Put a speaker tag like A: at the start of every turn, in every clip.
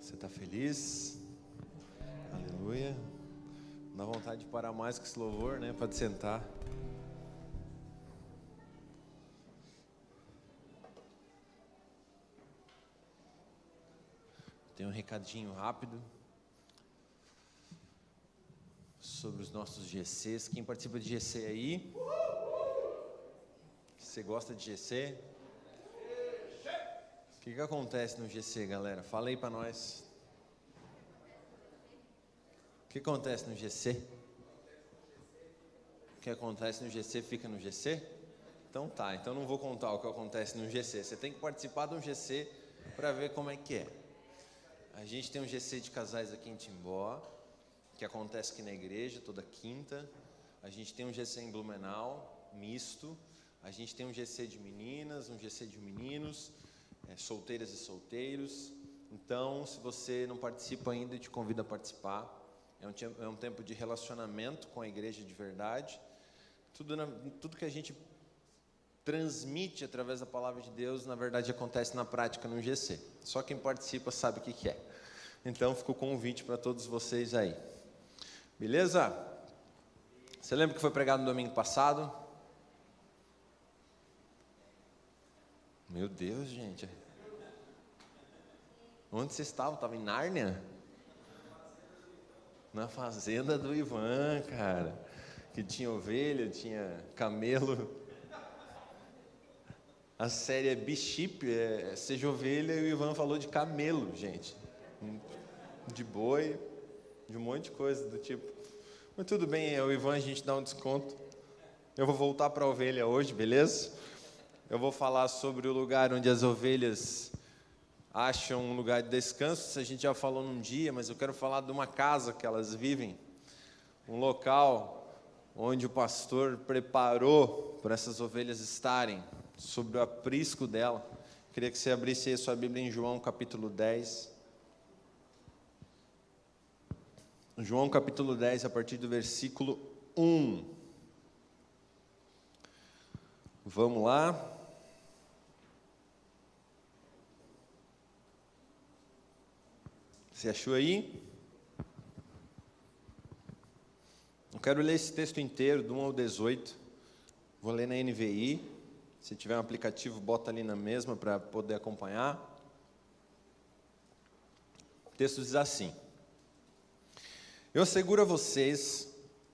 A: Você está feliz? Aleluia. Dá vontade de parar mais com esse louvor, né? Pode sentar. Tem um recadinho rápido sobre os nossos GCs. Quem participa de GC aí? Você gosta de GC? O que acontece no GC, galera? Fala aí pra nós. O que acontece no GC? O que acontece no GC fica no GC? Então tá, então não vou contar o que acontece no GC. Você tem que participar de um GC para ver como é que é. A gente tem um GC de casais aqui em Timbó, que acontece aqui na igreja toda quinta. A gente tem um GC em Blumenau, misto. A gente tem um GC de meninas, um GC de meninos, solteiras e solteiros. Então, se você não participa ainda, eu te convido a participar. É um tempo de relacionamento com a igreja de verdade. Tudo que a gente transmite através da palavra de Deus, na verdade, acontece na prática no GC. Só quem participa sabe o que é. Então, fica o convite para todos vocês aí. Beleza? Você lembra que foi pregado no domingo passado? Meu Deus, gente. Onde você estava? Estava em Nárnia? Na fazenda do Ivan, cara. Que tinha ovelha, tinha camelo. A série é Bishop, seja ovelha, e o Ivan falou de camelo, gente. De boi, de um monte de coisa do tipo. Mas tudo bem, o Ivan a gente dá um desconto. Eu vou voltar para a ovelha hoje, beleza? Eu vou falar sobre o lugar onde as ovelhas acham um lugar de descanso. A gente já falou num dia, mas eu quero falar de uma casa que elas vivem. Um local onde o pastor preparou para essas ovelhas estarem, sobre o aprisco dela. Queria que você abrisse aí a sua Bíblia em João capítulo 10. João capítulo 10, a partir do versículo 1. Vamos lá. Você achou aí? Eu quero ler esse texto inteiro, do 1 ao 18. Vou ler na NVI. Se tiver um aplicativo, bota ali na mesma para poder acompanhar. O texto diz assim: Eu asseguro a vocês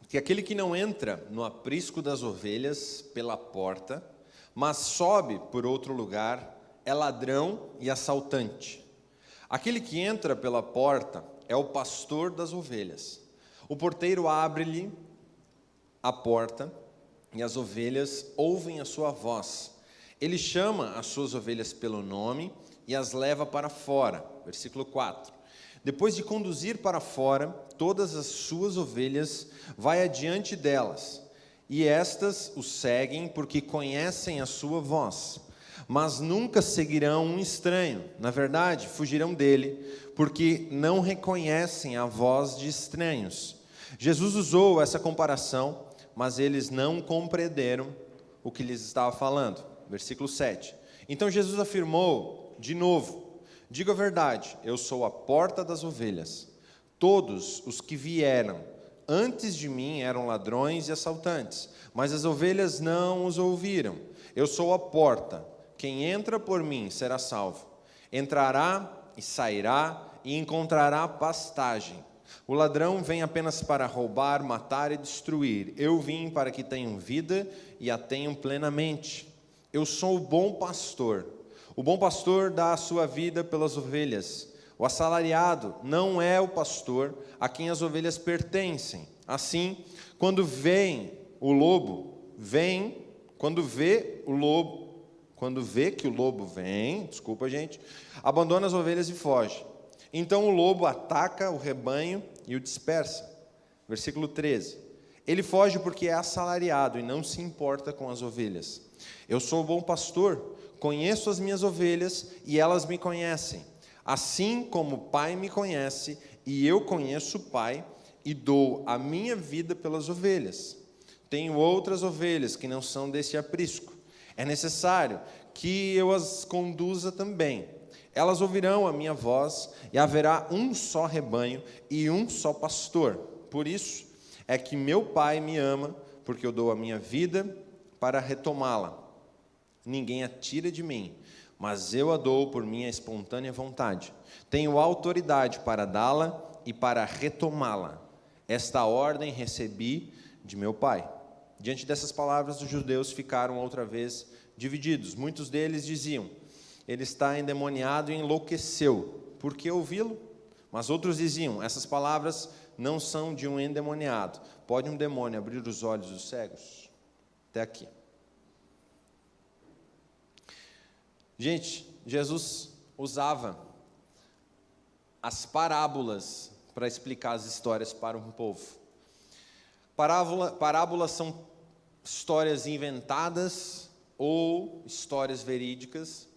A: que aquele que não entra no aprisco das ovelhas pela porta, mas sobe por outro lugar, é ladrão e assaltante. Aquele que entra pela porta é o pastor das ovelhas. O porteiro abre-lhe a porta e as ovelhas ouvem a sua voz. Ele chama as suas ovelhas pelo nome e as leva para fora. Versículo 4. Depois de conduzir para fora todas as suas ovelhas, vai adiante delas, e estas o seguem porque conhecem a sua voz. Mas nunca seguirão um estranho, na verdade, fugirão dele, porque não reconhecem a voz de estranhos. Jesus usou essa comparação, mas eles não compreenderam o que lhes estava falando. Versículo 7. Então Jesus afirmou de novo: Digo a verdade, eu sou a porta das ovelhas. Todos os que vieram antes de mim eram ladrões e assaltantes, mas as ovelhas não os ouviram. Eu sou a porta. Quem entra por mim será salvo. Entrará e sairá e encontrará pastagem. O ladrão vem apenas para roubar, matar e destruir. Eu vim para que tenham vida e a tenham plenamente. Eu sou o bom pastor. O bom pastor dá a sua vida pelas ovelhas. O assalariado não é o pastor a quem as ovelhas pertencem. Assim, quando vê que o lobo vem, abandona as ovelhas e foge. Então o lobo ataca o rebanho e o dispersa. Versículo 13. Ele foge porque é assalariado e não se importa com as ovelhas. Eu sou o bom pastor, conheço as minhas ovelhas e elas me conhecem. Assim como o Pai me conhece e eu conheço o Pai e dou a minha vida pelas ovelhas. Tenho outras ovelhas que não são desse aprisco. É necessário que eu as conduza também. Elas ouvirão a minha voz, e haverá um só rebanho e um só pastor. Por isso é que meu Pai me ama, porque eu dou a minha vida para retomá-la. Ninguém a tira de mim, mas eu a dou por minha espontânea vontade. Tenho autoridade para dá-la e para retomá-la. Esta ordem recebi de meu Pai. Diante dessas palavras, os judeus ficaram outra vez divididos. Muitos deles diziam: ele está endemoniado e enlouqueceu. Por que ouvi-lo? Mas outros diziam: essas palavras não são de um endemoniado. Pode um demônio abrir os olhos dos cegos? Até aqui. Gente, Jesus usava as parábolas para explicar as histórias para um povo. Parábolas são histórias inventadas ou histórias verídicas.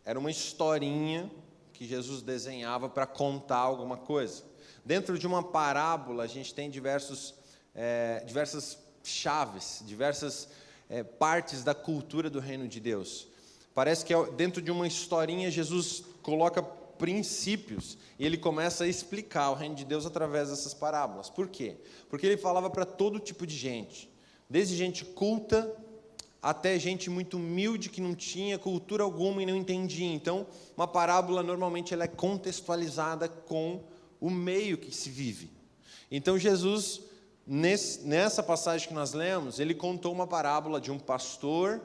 A: Era uma historinha que Jesus desenhava para contar alguma coisa. Dentro de uma parábola, a gente tem diversas chaves, diversas partes da cultura do reino de Deus. Parece que dentro de uma historinha, Jesus coloca princípios e ele começa a explicar o reino de Deus através dessas parábolas. Por quê? Porque ele falava para todo tipo de gente, desde gente culta até gente muito humilde que não tinha cultura alguma e não entendia. Então, uma parábola normalmente ela é contextualizada com o meio que se vive. Então, Jesus, nessa passagem que nós lemos, ele contou uma parábola de um pastor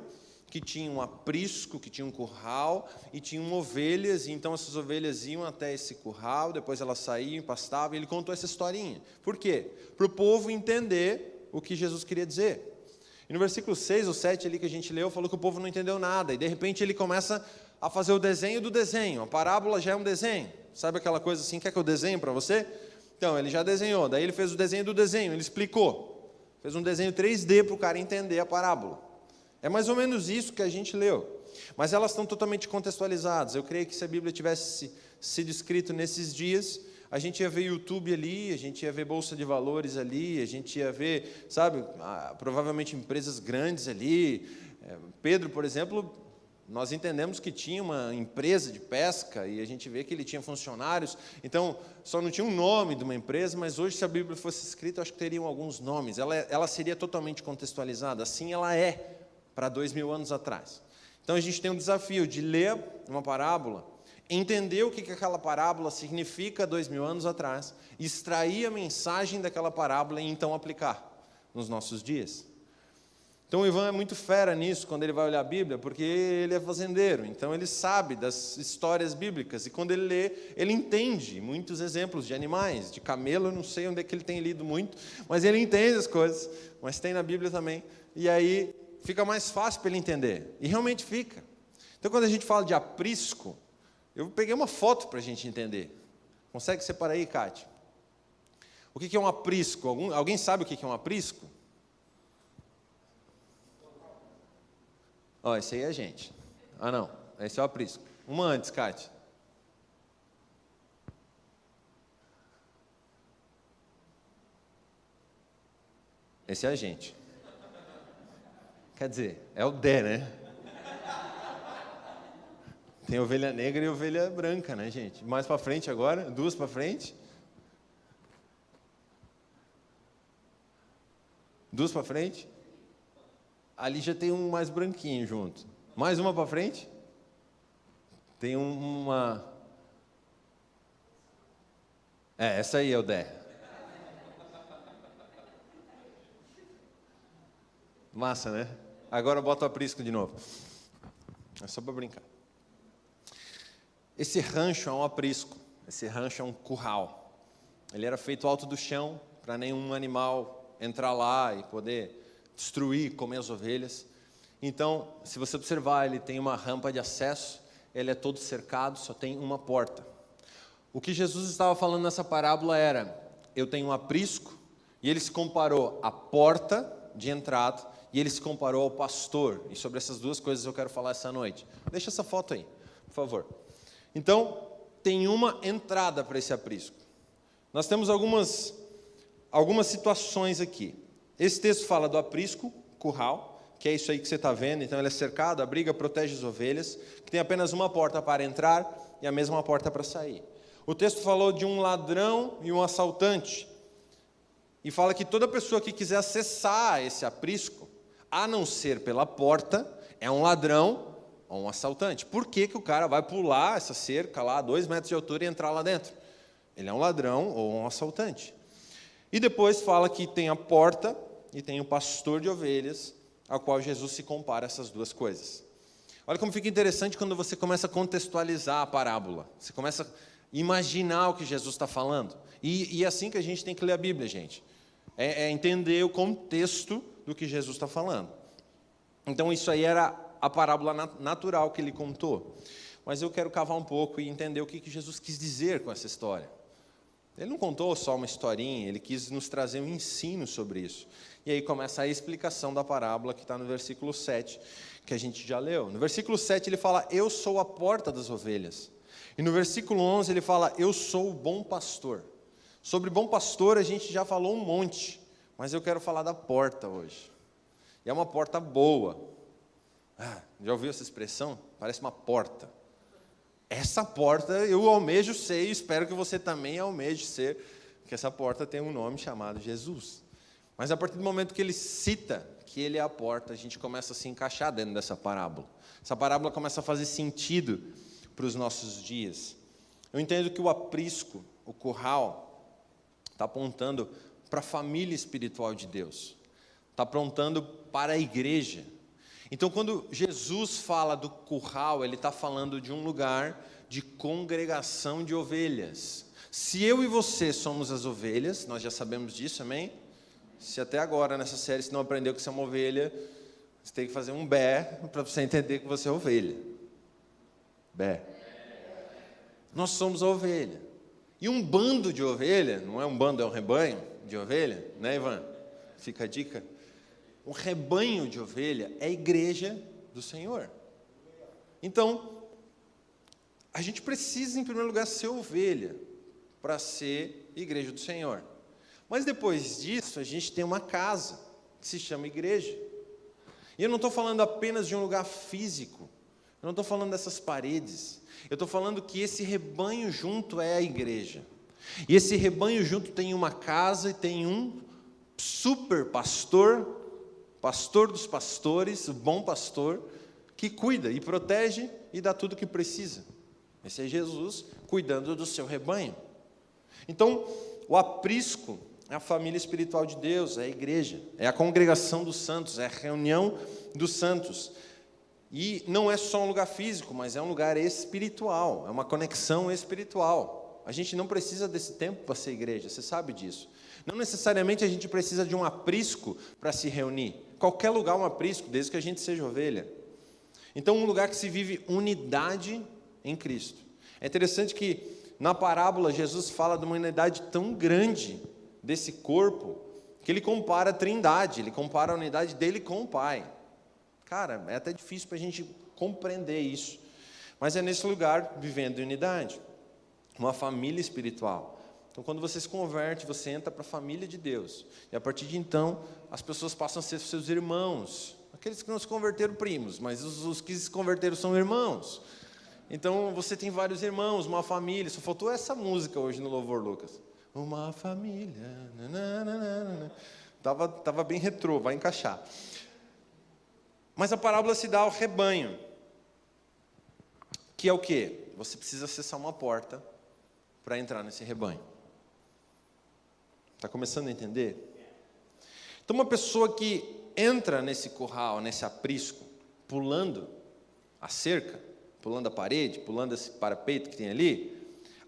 A: que tinha um aprisco, que tinha um curral e tinham ovelhas, e então essas ovelhas iam até esse curral, depois elas saíam, pastavam, e ele contou essa historinha. Por quê? Para o povo entender o que Jesus queria dizer. E no versículo 6 ou 7 ali que a gente leu, falou que o povo não entendeu nada, e de repente ele começa a fazer o desenho do desenho. A parábola já é um desenho. Sabe aquela coisa assim, quer que eu desenhe para você? Então, ele já desenhou, daí ele fez o desenho do desenho, ele explicou. Fez um desenho 3D para o cara entender a parábola. É mais ou menos isso que a gente leu. Mas elas estão totalmente contextualizadas. Eu creio que se a Bíblia tivesse sido escrita nesses dias, a gente ia ver YouTube ali, a gente ia ver Bolsa de Valores ali, a gente ia ver, sabe, provavelmente empresas grandes ali. Pedro, por exemplo, nós entendemos que tinha uma empresa de pesca e a gente vê que ele tinha funcionários. Então, só não tinha um nome de uma empresa, mas hoje, se a Bíblia fosse escrita, eu acho que teriam alguns nomes. Ela seria totalmente contextualizada. Assim ela é para 2000 anos atrás. Então, a gente tem um desafio de ler uma parábola, entender o que aquela parábola significa 2000 anos atrás, extrair a mensagem daquela parábola e então aplicar nos nossos dias. Então o Ivan é muito fera nisso quando ele vai olhar a Bíblia, porque ele é fazendeiro, então ele sabe das histórias bíblicas, e quando ele lê, ele entende muitos exemplos de animais, de camelo, eu não sei onde é que ele tem lido muito, mas ele entende as coisas, mas tem na Bíblia também, e aí fica mais fácil para ele entender, e realmente fica. Então quando a gente fala de aprisco, eu peguei uma foto para a gente entender. Consegue separar aí, Cátia? O que é um aprisco? Alguém sabe o que é um aprisco? Ó, esse aí é a gente. Ah, não. Esse é o aprisco. Uma antes, Cátia. Esse é a gente. Quer dizer, é o Dé, né? Tem ovelha negra e ovelha branca, né, gente? Mais para frente agora, duas para frente. Duas para frente. Ali já tem um mais branquinho junto. Mais uma para frente. Tem uma... essa aí é o Dé. Massa, né? Agora bota o aprisco de novo. É só para brincar. Esse rancho é um aprisco, esse rancho é um curral. Ele era feito alto do chão, para nenhum animal entrar lá e poder destruir, comer as ovelhas. Então, se você observar, ele tem uma rampa de acesso, ele é todo cercado, só tem uma porta. O que Jesus estava falando nessa parábola era, eu tenho um aprisco, e ele se comparou à porta de entrada, e ele se comparou ao pastor. E sobre essas duas coisas eu quero falar essa noite. Deixa essa foto aí, por favor. Então, tem uma entrada para esse aprisco. Nós temos algumas situações aqui. Esse texto fala do aprisco, curral, que é isso aí que você está vendo. Então, ele é cercado, abriga, protege as ovelhas, que tem apenas uma porta para entrar e a mesma porta para sair. O texto falou de um ladrão e um assaltante. E fala que toda pessoa que quiser acessar esse aprisco, a não ser pela porta, é um ladrão ou um assaltante. Por que que o cara vai pular essa cerca lá, 2 metros de altura, e entrar lá dentro? Ele é um ladrão ou um assaltante. E depois fala que tem a porta e tem o pastor de ovelhas, ao qual Jesus se compara essas duas coisas. Olha como fica interessante quando você começa a contextualizar a parábola. Você começa a imaginar o que Jesus está falando. E é assim que a gente tem que ler a Bíblia, gente. É entender o contexto do que Jesus está falando. Então, isso aí era a parábola natural que ele contou. Mas eu quero cavar um pouco e entender o que Jesus quis dizer com essa história. Ele não contou só uma historinha, ele quis nos trazer um ensino sobre isso. E aí começa a explicação da parábola que está no versículo 7, que a gente já leu. No versículo 7 ele fala, eu sou a porta das ovelhas. E no versículo 11 ele fala, eu sou o bom pastor. Sobre bom pastor a gente já falou um monte, mas eu quero falar da porta hoje. E é uma porta boa. Já ouviu essa expressão? Parece uma porta. Essa porta eu almejo ser e espero que você também almeje ser, porque essa porta tem um nome chamado Jesus. Mas a partir do momento que ele cita que ele é a porta, a gente começa a se encaixar dentro dessa parábola. Essa parábola começa a fazer sentido para os nossos dias. Eu entendo que o aprisco, o curral, está apontando para a família espiritual de Deus. Está apontando para a igreja. Então, quando Jesus fala do curral, ele está falando de um lugar de congregação de ovelhas. Se eu e você somos as ovelhas, nós já sabemos disso, amém? Se até agora, nessa série, você não aprendeu que você é uma ovelha, você tem que fazer um bé para você entender que você é ovelha. Bé. Nós somos a ovelha. E um bando de ovelha, não é um bando, é um rebanho de ovelha, né, Ivan? Fica a dica. Um rebanho de ovelha é a igreja do Senhor. Então, a gente precisa, em primeiro lugar, ser ovelha para ser igreja do Senhor. Mas depois disso, a gente tem uma casa que se chama igreja. E eu não estou falando apenas de um lugar físico. Eu não estou falando dessas paredes. Eu estou falando que esse rebanho junto é a igreja. E esse rebanho junto tem uma casa e tem um super pastor, pastor dos pastores, o bom pastor, que cuida e protege e dá tudo o que precisa. Esse é Jesus cuidando do seu rebanho. Então, o aprisco é a família espiritual de Deus, é a igreja, é a congregação dos santos, é a reunião dos santos. E não é só um lugar físico, mas é um lugar espiritual, é uma conexão espiritual. A gente não precisa desse tempo para ser igreja, você sabe disso. Não necessariamente a gente precisa de um aprisco para se reunir. Qualquer lugar é um aprisco, desde que a gente seja ovelha. Então, um lugar que se vive unidade em Cristo. É interessante que, na parábola, Jesus fala de uma unidade tão grande desse corpo, que ele compara a trindade, ele compara a unidade dele com o Pai. Cara, é até difícil para a gente compreender isso. Mas é nesse lugar, vivendo em unidade. Uma família espiritual. Então, quando você se converte, você entra para a família de Deus. E a partir de então, as pessoas passam a ser seus irmãos. Aqueles que não se converteram, primos, mas os que se converteram são irmãos. Então, você tem vários irmãos, uma família. Só faltou essa música hoje no Louvor, Lucas. Uma família. Tava bem retrô, vai encaixar. Mas a parábola se dá ao rebanho. Que é o quê? Você precisa acessar uma porta para entrar nesse rebanho. Está começando a entender? Então, uma pessoa que entra nesse curral, nesse aprisco, pulando a cerca, pulando a parede, pulando esse parapeito que tem ali,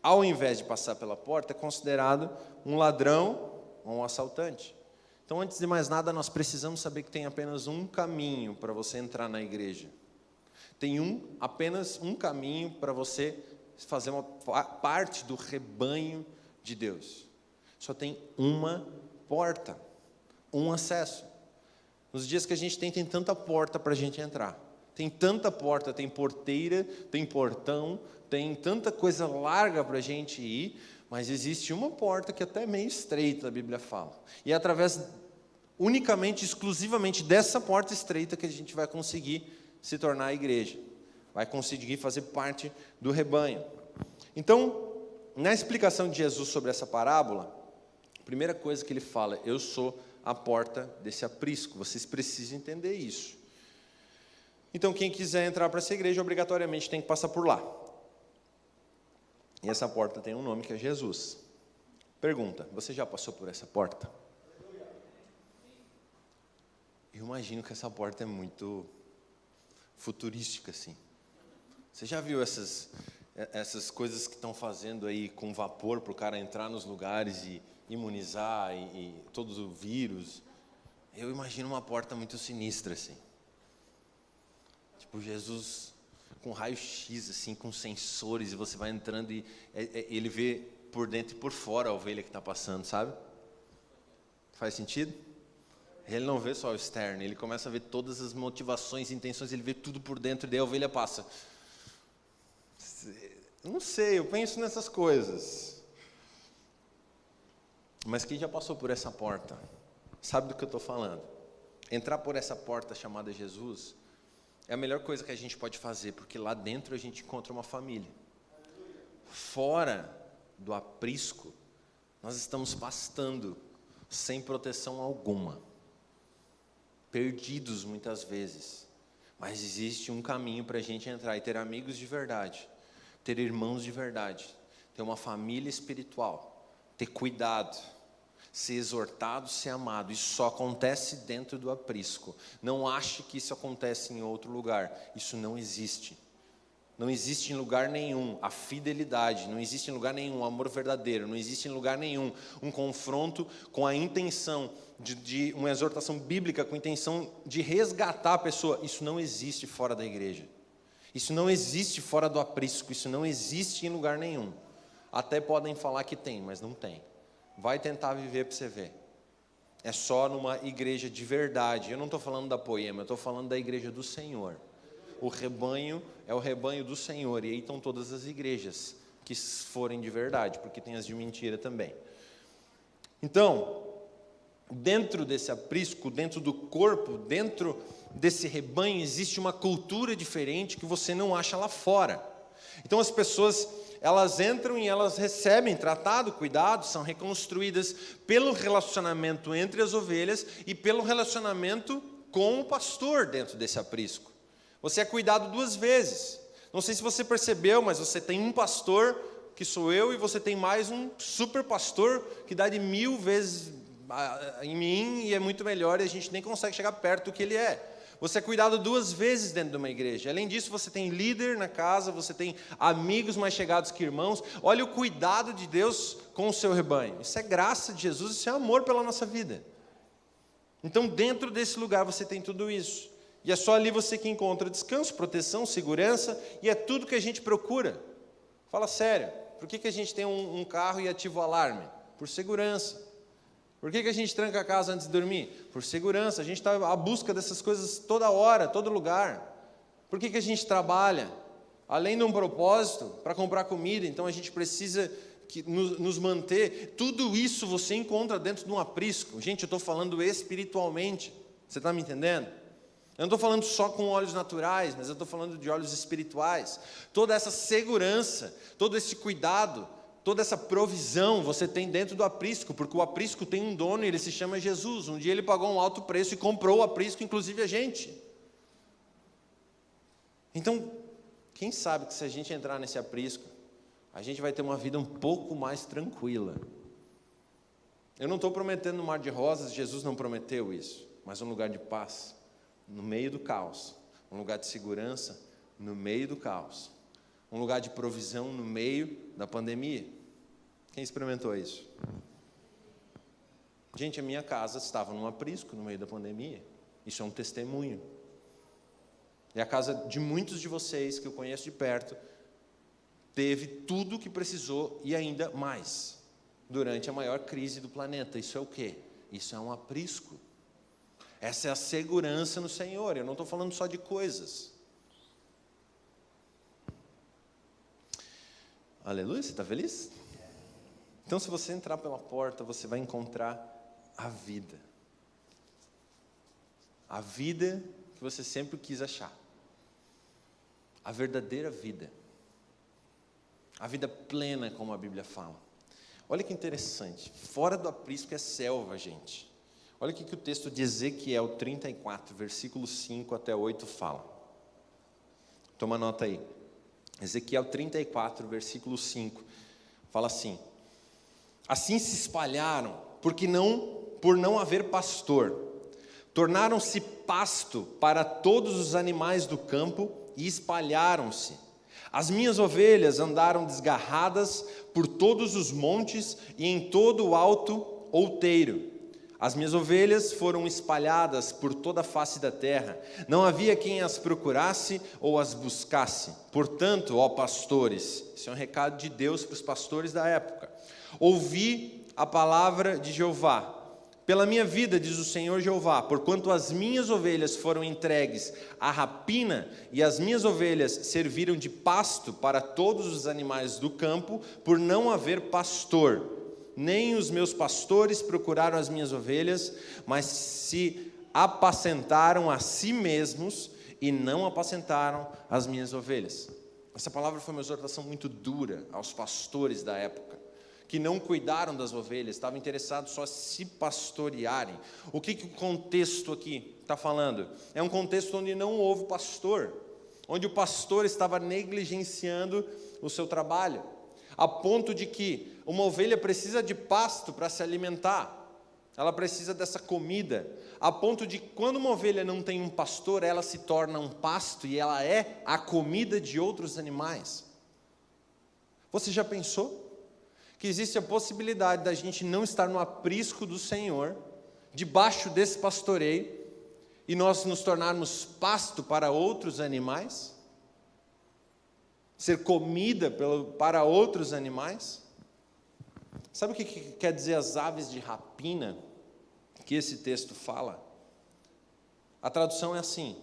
A: ao invés de passar pela porta, é considerado um ladrão ou um assaltante. Então, antes de mais nada, nós precisamos saber que tem apenas um caminho para você entrar na igreja. Tem apenas um caminho para você fazer uma parte do rebanho de Deus. Só tem uma porta, um acesso. Nos dias que a gente tem tanta porta para a gente entrar. Tem tanta porta, tem porteira, tem portão, tem tanta coisa larga para a gente ir, mas existe uma porta que até é meio estreita, a Bíblia fala. E é através, unicamente, exclusivamente dessa porta estreita que a gente vai conseguir se tornar a igreja. Vai conseguir fazer parte do rebanho. Então, na explicação de Jesus sobre essa parábola, a primeira coisa que ele fala, eu sou a porta desse aprisco, vocês precisam entender isso. Então, quem quiser entrar para essa igreja, obrigatoriamente tem que passar por lá. E essa porta tem um nome que é Jesus. Pergunta, você já passou por essa porta? Eu imagino que essa porta é muito futurística, assim. Você já viu essas coisas que estão fazendo aí com vapor para o cara entrar nos lugares e imunizar e todos os vírus? Eu imagino uma porta muito sinistra, assim. Tipo, Jesus com raio-x, assim, com sensores, e você vai entrando e ele vê por dentro e por fora a ovelha que está passando, sabe? Faz sentido? Ele não vê só o externo, ele começa a ver todas as motivações, intenções, ele vê tudo por dentro, e daí a ovelha passa. Não sei, eu penso nessas coisas. Mas quem já passou por essa porta, sabe do que eu estou falando. Entrar por essa porta chamada Jesus é a melhor coisa que a gente pode fazer, porque lá dentro a gente encontra uma família. Fora do aprisco, nós estamos pastando sem proteção alguma. Perdidos muitas vezes. Mas existe um caminho para a gente entrar e ter amigos de verdade, ter irmãos de verdade, ter uma família espiritual, ter cuidado, ser exortado, ser amado. Isso só acontece dentro do aprisco. Não ache que isso acontece em outro lugar. Isso não existe. Não existe em lugar nenhum a fidelidade, não existe em lugar nenhum o amor verdadeiro, não existe em lugar nenhum um confronto com a intenção de uma exortação bíblica, com a intenção de resgatar a pessoa. Isso não existe fora da igreja. Isso não existe fora do aprisco, isso não existe em lugar nenhum. Até podem falar que tem, mas não tem. Vai tentar viver para você ver. É só numa igreja de verdade. Eu não estou falando da Poema, eu estou falando da igreja do Senhor. O rebanho é o rebanho do Senhor, e aí estão todas as igrejas que forem de verdade, porque tem as de mentira também. Então, dentro desse aprisco, dentro do corpo, dentro desse rebanho, existe uma cultura diferente que você não acha lá fora. Então as pessoas, elas entram e elas recebem tratado, cuidado, são reconstruídas pelo relacionamento entre as ovelhas e pelo relacionamento com o pastor dentro desse aprisco. Você é cuidado duas vezes. Não sei se você percebeu, mas você tem um pastor, que sou eu, e você tem mais um super pastor, que dá de 1000 vezes em mim, e é muito melhor, e a gente nem consegue chegar perto do que ele é. Você é cuidado duas vezes dentro de uma igreja. Além disso, você tem líder na casa, você tem amigos mais chegados que irmãos. Olha o cuidado de Deus com o seu rebanho. Isso é graça de Jesus, isso é amor pela nossa vida. Então, dentro desse lugar, você tem tudo isso. E é só ali você que encontra descanso, proteção, segurança, e é tudo que a gente procura. Fala sério, por que a gente tem um carro e ativa o alarme? Por segurança. Por que a gente tranca a casa antes de dormir? Por segurança. A gente está à busca dessas coisas toda hora, todo lugar. Por que a gente trabalha? Além de um propósito, para comprar comida, então a gente precisa nos manter. Tudo isso você encontra dentro de um aprisco. Gente, eu estou falando espiritualmente. Você está me entendendo? Eu não estou falando só com olhos naturais, mas eu estou falando de olhos espirituais. Toda essa segurança, todo esse cuidado, toda essa provisão você tem dentro do aprisco, porque o aprisco tem um dono e ele se chama Jesus. Um dia ele pagou um alto preço e comprou o aprisco, inclusive a gente. Então, quem sabe que se a gente entrar nesse aprisco, a gente vai ter uma vida um pouco mais tranquila. Eu não estou prometendo um mar de rosas, Jesus não prometeu isso, mas um lugar de paz. No meio do caos, um lugar de segurança no meio do caos, um lugar de provisão no meio da pandemia. Quem experimentou isso? Gente, a minha casa estava num aprisco no meio da pandemia. Isso é um testemunho. E a casa de muitos de vocês que eu conheço de perto teve tudo o que precisou e ainda mais durante a maior crise do planeta. Isso é o quê? Isso é um aprisco. Essa é a segurança no Senhor. Eu não estou falando só de coisas. Aleluia, você está feliz? Então, se você entrar pela porta, você vai encontrar a vida. A vida que você sempre quis achar. A verdadeira vida. A vida plena, como a Bíblia fala. Olha que interessante. Fora do aprisco é selva, gente. Olha o que o texto de Ezequiel 34, versículo 5 até 8 fala. Toma nota aí. Ezequiel 34, versículo 5. Fala assim: assim se espalharam, por não haver pastor. Tornaram-se pasto para todos os animais do campo e espalharam-se. As minhas ovelhas andaram desgarradas por todos os montes e em todo o alto outeiro. As minhas ovelhas foram espalhadas por toda a face da terra. Não havia quem as procurasse ou as buscasse. Portanto, ó pastores, esse é um recado de Deus para os pastores da época. Ouvi a palavra de Jeová. Pela minha vida, diz o Senhor Jeová, porquanto as minhas ovelhas foram entregues à rapina e as minhas ovelhas serviram de pasto para todos os animais do campo, por não haver pastor. Nem os meus pastores procuraram as minhas ovelhas, mas se apacentaram a si mesmos e não apacentaram as minhas ovelhas. Essa palavra foi uma exortação muito dura aos pastores da época, que não cuidaram das ovelhas, estavam interessados só em se pastorearem. O que o contexto aqui está falando? É um contexto onde não houve pastor, onde o pastor estava negligenciando o seu trabalho, a ponto de que uma ovelha precisa de pasto para se alimentar, ela precisa dessa comida, a ponto de quando uma ovelha não tem um pastor, ela se torna um pasto e ela é a comida de outros animais. Você já pensou que existe a possibilidade da gente não estar no aprisco do Senhor, debaixo desse pastoreio, e nós nos tornarmos pasto para outros animais? Ser comida para outros animais? Sabe o que quer dizer as aves de rapina que esse texto fala? A tradução é assim: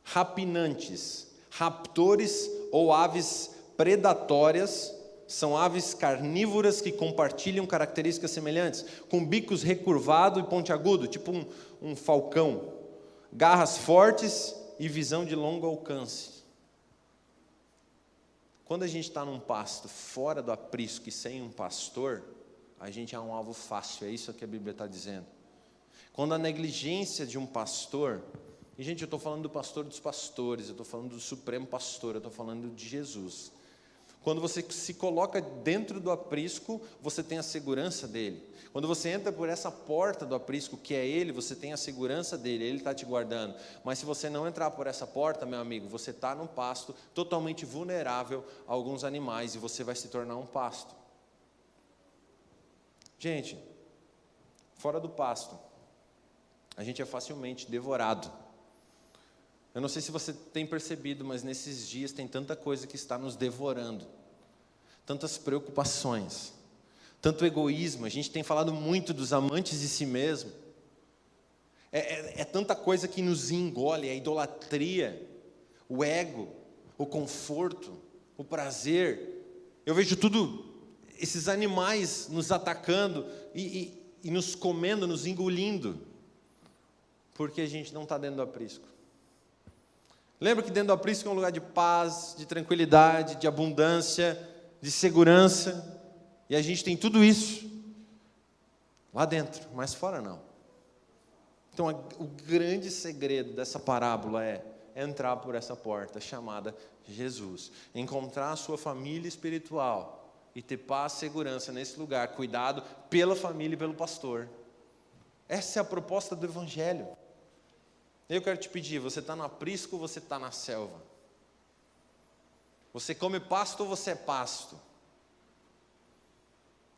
A: rapinantes, raptores ou aves predatórias. São aves carnívoras que compartilham características semelhantes, com bicos recurvado e pontiagudo, tipo um falcão, garras fortes e visão de longo alcance. Quando a gente está num pasto fora do aprisco e sem um pastor, a gente é um alvo fácil, é isso que a Bíblia está dizendo. Quando a negligência de um pastor, e gente, eu estou falando do pastor dos pastores, eu estou falando do supremo pastor, eu estou falando de Jesus. Quando você se coloca dentro do aprisco, você tem a segurança dele. Quando você entra por essa porta do aprisco, que é ele, você tem a segurança dele, ele está te guardando. Mas se você não entrar por essa porta, meu amigo, você está num pasto totalmente vulnerável a alguns animais e você vai se tornar um pasto. Gente, fora do pasto, a gente é facilmente devorado. Eu não sei se você tem percebido, mas nesses dias tem tanta coisa que está nos devorando. Tantas preocupações, tanto egoísmo. A gente tem falado muito dos amantes de si mesmo. É tanta coisa que nos engole, a idolatria, o ego, o conforto, o prazer. Eu vejo tudo, esses animais nos atacando e nos comendo, nos engolindo, porque a gente não está dentro do aprisco. Lembra que dentro do aprisco é um lugar de paz, de tranquilidade, de abundância, de segurança, e a gente tem tudo isso lá dentro, mas fora não. Então o grande segredo dessa parábola é entrar por essa porta chamada Jesus, encontrar a sua família espiritual e ter paz e segurança nesse lugar, cuidado pela família e pelo pastor. Essa é a proposta do Evangelho. Eu quero te pedir, você está no aprisco ou você está na selva? Você come pasto ou você é pasto?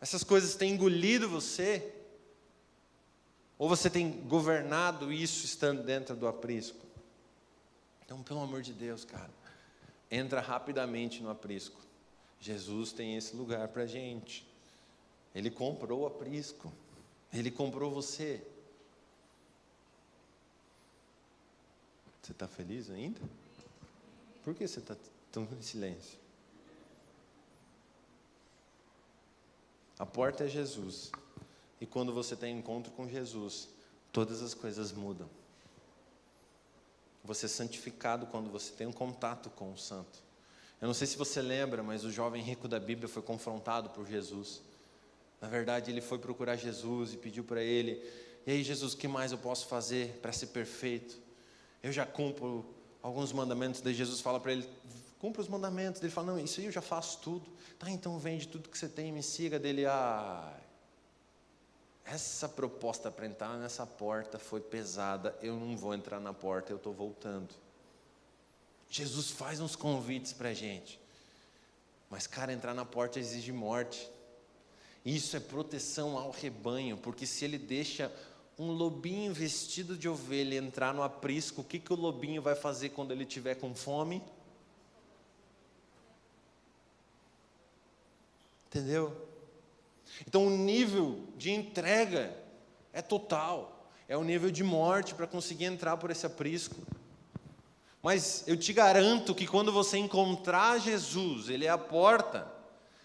A: Essas coisas têm engolido você? Ou você tem governado isso estando dentro do aprisco? Então, pelo amor de Deus, cara, entra rapidamente no aprisco. Jesus tem esse lugar para a gente. Ele comprou o aprisco. Ele comprou você. Você está feliz ainda? Por que você está tão em silêncio? A porta é Jesus. E quando você tem encontro com Jesus, todas as coisas mudam. Você é santificado quando você tem um contato com o Santo. Eu não sei se você lembra, mas o jovem rico da Bíblia foi confrontado por Jesus. Na verdade, ele foi procurar Jesus e pediu para ele: e aí, Jesus, o que mais eu posso fazer para ser perfeito? Eu já cumpro alguns mandamentos. Daí Jesus fala para ele: cumpra os mandamentos. Ele fala: não, isso aí eu já faço tudo. Tá, então vende tudo que você tem e me siga. Dele: essa proposta para entrar nessa porta foi pesada, eu não vou entrar na porta, eu estou voltando. Jesus faz uns convites para a gente, mas cara, entrar na porta exige morte. Isso é proteção ao rebanho, porque se ele deixa um lobinho vestido de ovelha entrar no aprisco, o que o lobinho vai fazer quando ele estiver com fome? Entendeu? Então o nível de entrega é total, é o nível de morte para conseguir entrar por esse aprisco. Mas eu te garanto que quando você encontrar Jesus, Ele é a porta,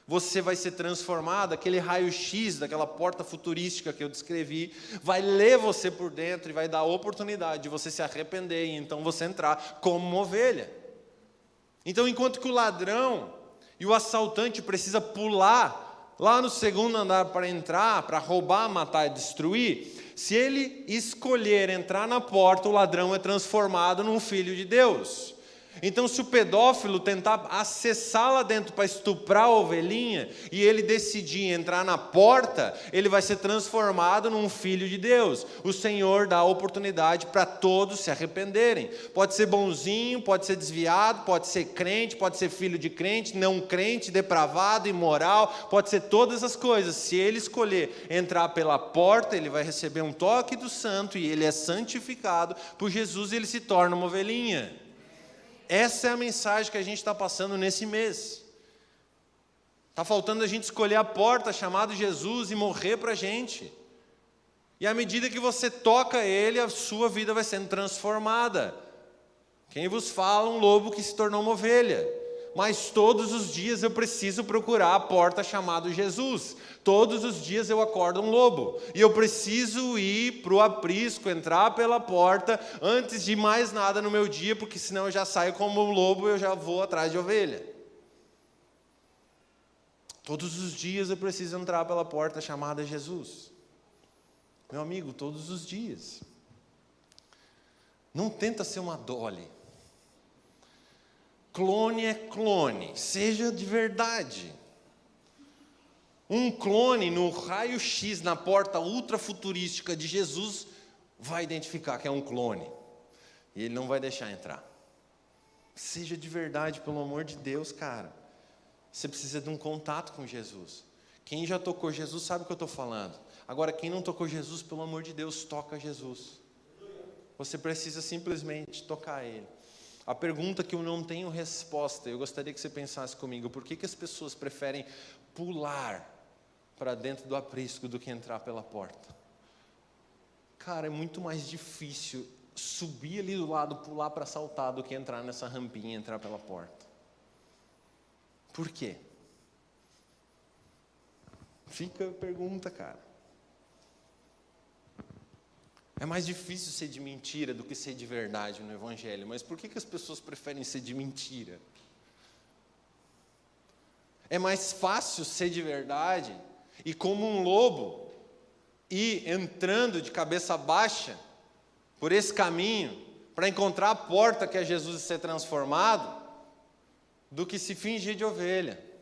A: você vai ser transformado. Aquele raio-x daquela porta futurística que eu descrevi vai ler você por dentro e vai dar a oportunidade de você se arrepender e então você entrar como uma ovelha. Então, enquanto que o ladrão e o assaltante precisa pular lá no segundo andar para entrar, para roubar, matar e destruir, se ele escolher entrar na porta, o ladrão é transformado num filho de Deus. Então, se o pedófilo tentar acessar lá dentro para estuprar a ovelhinha, e ele decidir entrar na porta, ele vai ser transformado num filho de Deus. O Senhor dá a oportunidade para todos se arrependerem. Pode ser bonzinho, pode ser desviado, pode ser crente, pode ser filho de crente, não crente, depravado, imoral, pode ser todas as coisas. Se ele escolher entrar pela porta, ele vai receber um toque do santo, e ele é santificado por Jesus, e ele se torna uma ovelhinha. Essa é a mensagem que a gente está passando nesse mês. Está faltando a gente escolher a porta chamada Jesus e morrer para a gente. E à medida que você toca Ele, a sua vida vai sendo transformada. Quem vos fala, um lobo que se tornou uma ovelha. Mas todos os dias eu preciso procurar a porta chamada Jesus. Todos os dias eu acordo um lobo. E eu preciso ir para o aprisco, entrar pela porta, antes de mais nada no meu dia, porque senão eu já saio como um lobo e eu já vou atrás de ovelha. Todos os dias eu preciso entrar pela porta chamada Jesus. Meu amigo, todos os dias. Não tenta ser uma Dolly. Clone é clone, seja de verdade. Um clone no raio-x, na porta ultrafuturística de Jesus, vai identificar que é um clone. E ele não vai deixar entrar. Seja de verdade, pelo amor de Deus, cara. Você precisa de um contato com Jesus. Quem já tocou Jesus sabe o que eu estou falando. Agora, quem não tocou Jesus, pelo amor de Deus, toca Jesus. Você precisa simplesmente tocar Ele. A pergunta que eu não tenho resposta, eu gostaria que você pensasse comigo: por que as pessoas preferem pular para dentro do aprisco do que entrar pela porta? Cara, é muito mais difícil subir ali do lado, pular para saltar, do que entrar nessa rampinha e entrar pela porta. Por quê? Fica a pergunta, cara. É mais difícil ser de mentira do que ser de verdade no Evangelho. Mas por que as pessoas preferem ser de mentira? É mais fácil ser de verdade e, como um lobo, ir entrando de cabeça baixa por esse caminho para encontrar a porta que é Jesus e ser transformado, do que se fingir de ovelha.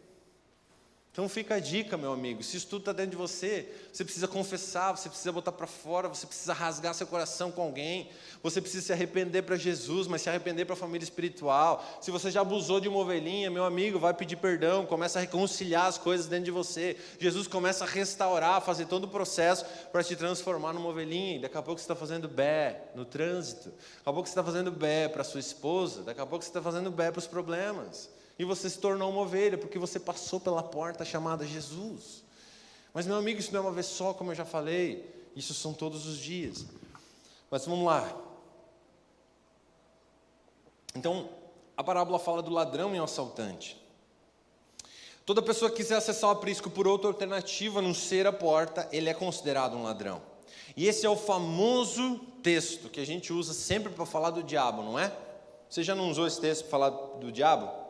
A: Então fica a dica, meu amigo: se isso tudo está dentro de você, você precisa confessar, você precisa botar para fora, você precisa rasgar seu coração com alguém, você precisa se arrepender para Jesus, mas se arrepender para a família espiritual. Se você já abusou de uma ovelhinha, meu amigo, vai pedir perdão, começa a reconciliar as coisas dentro de você. Jesus começa a restaurar, fazer todo o processo para te transformar numa ovelhinha. E daqui a pouco você está fazendo bé no trânsito, daqui a pouco você está fazendo bé para sua esposa, daqui a pouco você está fazendo bé para os problemas. E você se tornou uma ovelha, porque você passou pela porta chamada Jesus. Mas, meu amigo, isso não é uma vez só, como eu já falei. Isso são todos os dias. Mas vamos lá. Então, a parábola fala do ladrão e o assaltante. Toda pessoa que quiser acessar o aprisco por outra alternativa, não ser a porta, ele é considerado um ladrão. E esse é o famoso texto que a gente usa sempre para falar do diabo, não é? Você já não usou esse texto para falar do diabo?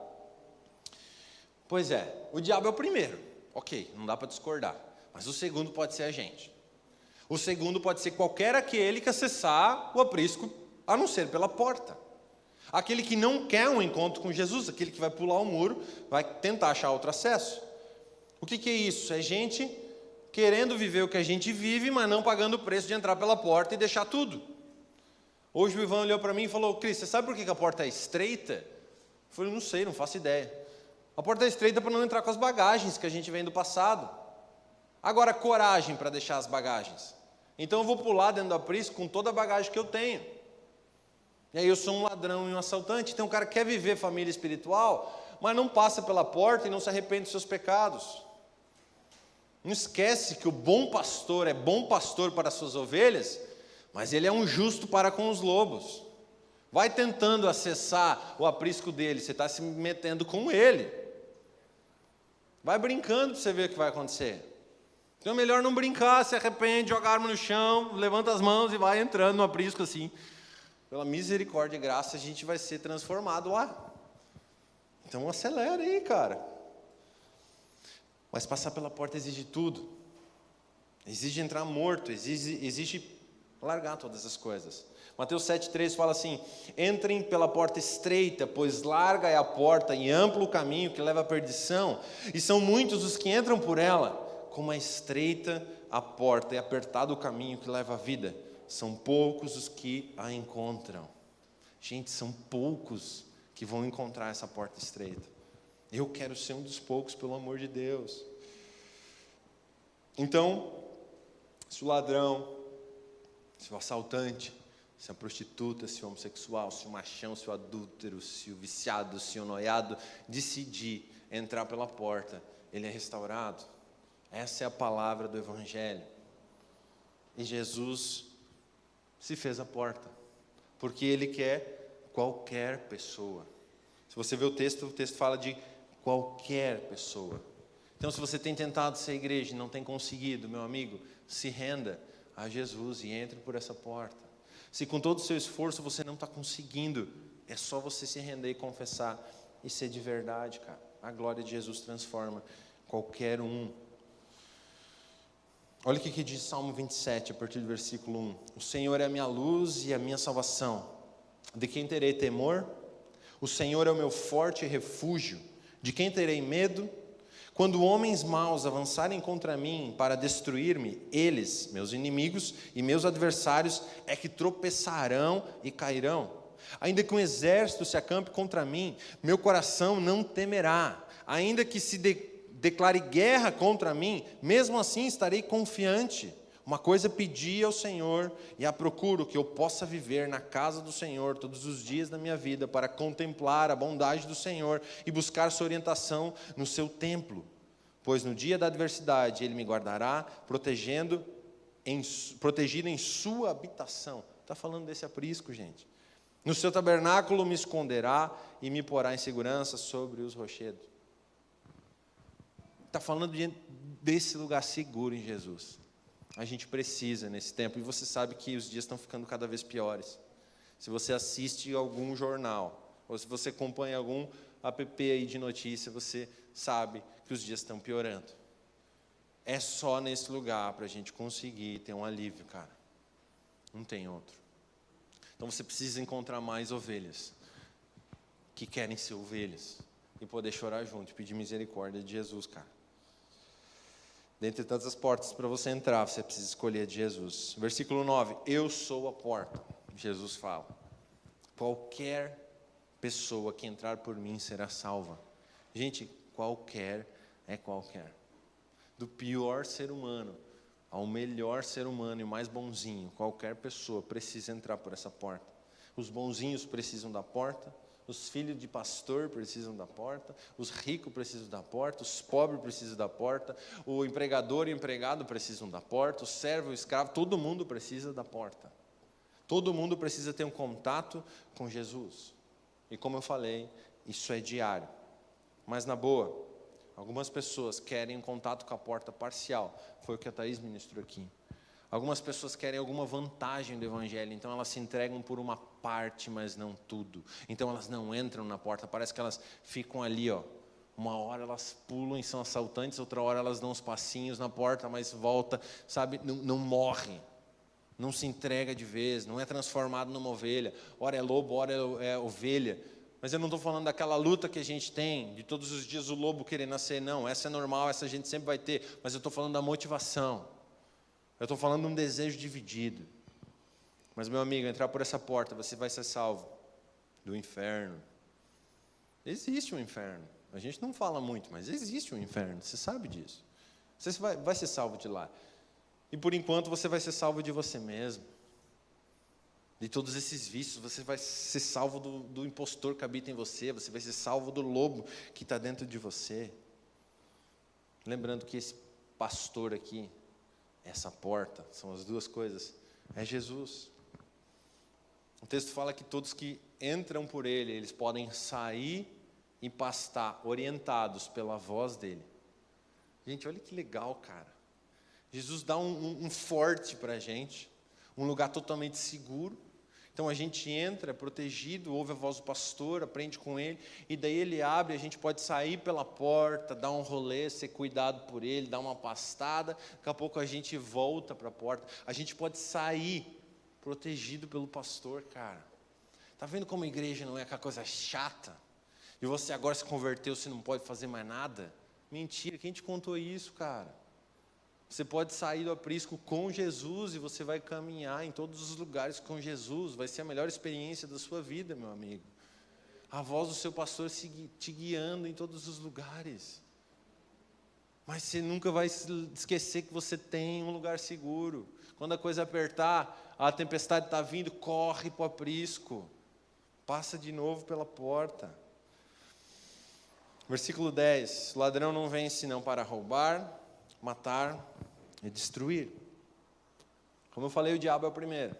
A: Pois é, o diabo é o primeiro. Ok, não dá para discordar. Mas o segundo pode ser a gente. O segundo pode ser qualquer aquele que acessar o aprisco, a não ser pela porta. Aquele que não quer um encontro com Jesus, aquele que vai pular o muro, vai tentar achar outro acesso. O que é isso? É gente querendo viver o que a gente vive, mas não pagando o preço de entrar pela porta e deixar tudo. Hoje o Ivan olhou para mim e falou: Cris, você sabe por que a porta é estreita? Eu falei: não sei, não faço ideia. A porta é estreita para não entrar com as bagagens que a gente vem do passado. Agora, coragem para deixar as bagagens. Então eu vou pular dentro do aprisco com toda a bagagem que eu tenho. E aí eu sou um ladrão e um assaltante. Então o cara quer viver família espiritual, mas não passa pela porta e não se arrepende dos seus pecados. Não esquece que o bom pastor é bom pastor para as suas ovelhas, mas ele é um justo para com os lobos. Vai tentando acessar o aprisco dele, você está se metendo com ele. Vai brincando para você ver o que vai acontecer. Então é melhor não brincar, se arrepende, joga a arma no chão, levanta as mãos e vai entrando no aprisco assim. Pela misericórdia e graça a gente vai ser transformado lá. Então acelera aí, cara. Mas passar pela porta exige tudo. Exige entrar morto, exige largar todas as coisas. Mateus 7,3 fala assim: entrem pela porta estreita, pois larga é a porta e amplo o caminho que leva à perdição, e são muitos os que entram por ela. Como é estreita a porta e apertado o caminho que leva à vida, são poucos os que a encontram. Gente, são poucos que vão encontrar essa porta estreita. Eu quero ser um dos poucos, pelo amor de Deus. Então, se o ladrão, se o assaltante, se a prostituta, se o homossexual, se o machão, se o adúltero, se o viciado, se o noiado decidir entrar pela porta, ele é restaurado. Essa é a palavra do Evangelho. E Jesus se fez a porta, porque Ele quer qualquer pessoa. Se você vê o texto fala de qualquer pessoa. Então, se você tem tentado ser igreja e não tem conseguido, meu amigo, se renda a Jesus e entre por essa porta. Se com todo o seu esforço você não está conseguindo, é só você se render e confessar e ser de verdade, cara. A glória de Jesus transforma qualquer um. Olha o que diz Salmo 27, a partir do versículo 1. O Senhor é a minha luz e a minha salvação. De quem terei temor? O Senhor é o meu forte refúgio. De quem terei medo? Quando homens maus avançarem contra mim para destruir-me, eles, meus inimigos e meus adversários, é que tropeçarão e cairão. Ainda que um exército se acampe contra mim, meu coração não temerá. Ainda que se declare guerra contra mim, mesmo assim estarei confiante. Uma coisa pedi ao Senhor e a procuro, que eu possa viver na casa do Senhor todos os dias da minha vida, para contemplar a bondade do Senhor e buscar sua orientação no seu templo. Pois no dia da adversidade Ele me guardará, protegido em sua habitação. Está falando desse aprisco, gente. No seu tabernáculo me esconderá e me porá em segurança sobre os rochedos. Está falando desse lugar seguro em Jesus. A gente precisa nesse tempo. E você sabe que os dias estão ficando cada vez piores. Se você assiste algum jornal, ou se você acompanha algum app aí de notícia, você sabe que os dias estão piorando. É só nesse lugar para a gente conseguir ter um alívio, cara. Não tem outro. Então você precisa encontrar mais ovelhas que querem ser ovelhas e poder chorar junto e pedir misericórdia de Jesus, cara. Dentre tantas portas para você entrar, você precisa escolher de Jesus. Versículo 9, eu sou a porta, Jesus fala. Qualquer pessoa que entrar por mim será salva. Gente, qualquer é qualquer. Do pior ser humano ao melhor ser humano e mais bonzinho, qualquer pessoa precisa entrar por essa porta. Os bonzinhos precisam da porta. Os filhos de pastor precisam da porta, os ricos precisam da porta, os pobres precisam da porta, o empregador e o empregado precisam da porta, o servo e o escravo, todo mundo precisa da porta. Todo mundo precisa ter um contato com Jesus. E como eu falei, isso é diário. Mas na boa, algumas pessoas querem um contato com a porta parcial, foi o que a Thaís ministrou aqui. Algumas pessoas querem alguma vantagem do Evangelho, então elas se entregam por uma parte, mas não tudo. Então elas não entram na porta, parece que elas ficam ali, Uma hora elas pulam e são assaltantes, outra hora elas dão uns passinhos na porta, mas volta, sabe, não morre. Não se entrega de vez, não é transformado numa ovelha. Ora é lobo, ora é ovelha. Mas eu não estou falando daquela luta que a gente tem, de todos os dias o lobo querer nascer, não. Essa é normal, essa a gente sempre vai ter. Mas eu estou falando da motivação. Eu estou falando de um desejo dividido. Mas, meu amigo, entrar por essa porta, você vai ser salvo do inferno. Existe um inferno. A gente não fala muito, mas existe um inferno. Você sabe disso. Você vai ser salvo de lá. E por enquanto você vai ser salvo de você mesmo. De todos esses vícios, você vai ser salvo do impostor que habita em você, você vai ser salvo do lobo que está dentro de você. Lembrando que esse pastor aqui, essa porta, são as duas coisas, é Jesus. O texto fala que todos que entram por ele, eles podem sair e pastar, orientados pela voz dele. Gente, olha que legal, cara. Jesus dá um forte para a gente, um lugar totalmente seguro. Então a gente entra, é protegido, ouve a voz do pastor, aprende com ele, e daí ele abre, a gente pode sair pela porta, dar um rolê, ser cuidado por ele, dar uma pastada, daqui a pouco a gente volta para a porta. A gente pode sair protegido pelo pastor, cara. Tá vendo como a igreja não é aquela coisa chata? E você agora se converteu, você não pode fazer mais nada? Mentira, quem te contou isso, cara? Você pode sair do aprisco com Jesus e você vai caminhar em todos os lugares com Jesus. Vai ser a melhor experiência da sua vida, meu amigo. A voz do seu pastor te guiando em todos os lugares. Mas você nunca vai esquecer que você tem um lugar seguro. Quando a coisa apertar, a tempestade está vindo, corre para o aprisco. Passa de novo pela porta. Versículo 10. O ladrão não vem senão para roubar, matar e destruir. Como eu falei, o diabo é o primeiro.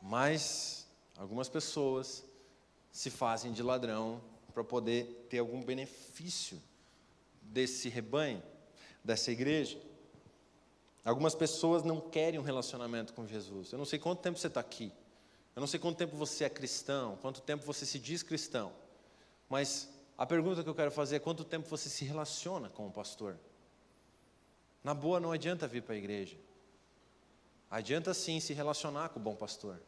A: Mas algumas pessoas se fazem de ladrão para poder ter algum benefício desse rebanho, dessa igreja. Algumas pessoas não querem um relacionamento com Jesus. Eu não sei quanto tempo você está aqui. Eu não sei quanto tempo você é cristão, quanto tempo você se diz cristão. Mas a pergunta que eu quero fazer é quanto tempo você se relaciona com o pastor? Na boa, não adianta vir para a igreja. Adianta sim se relacionar com o bom pastor.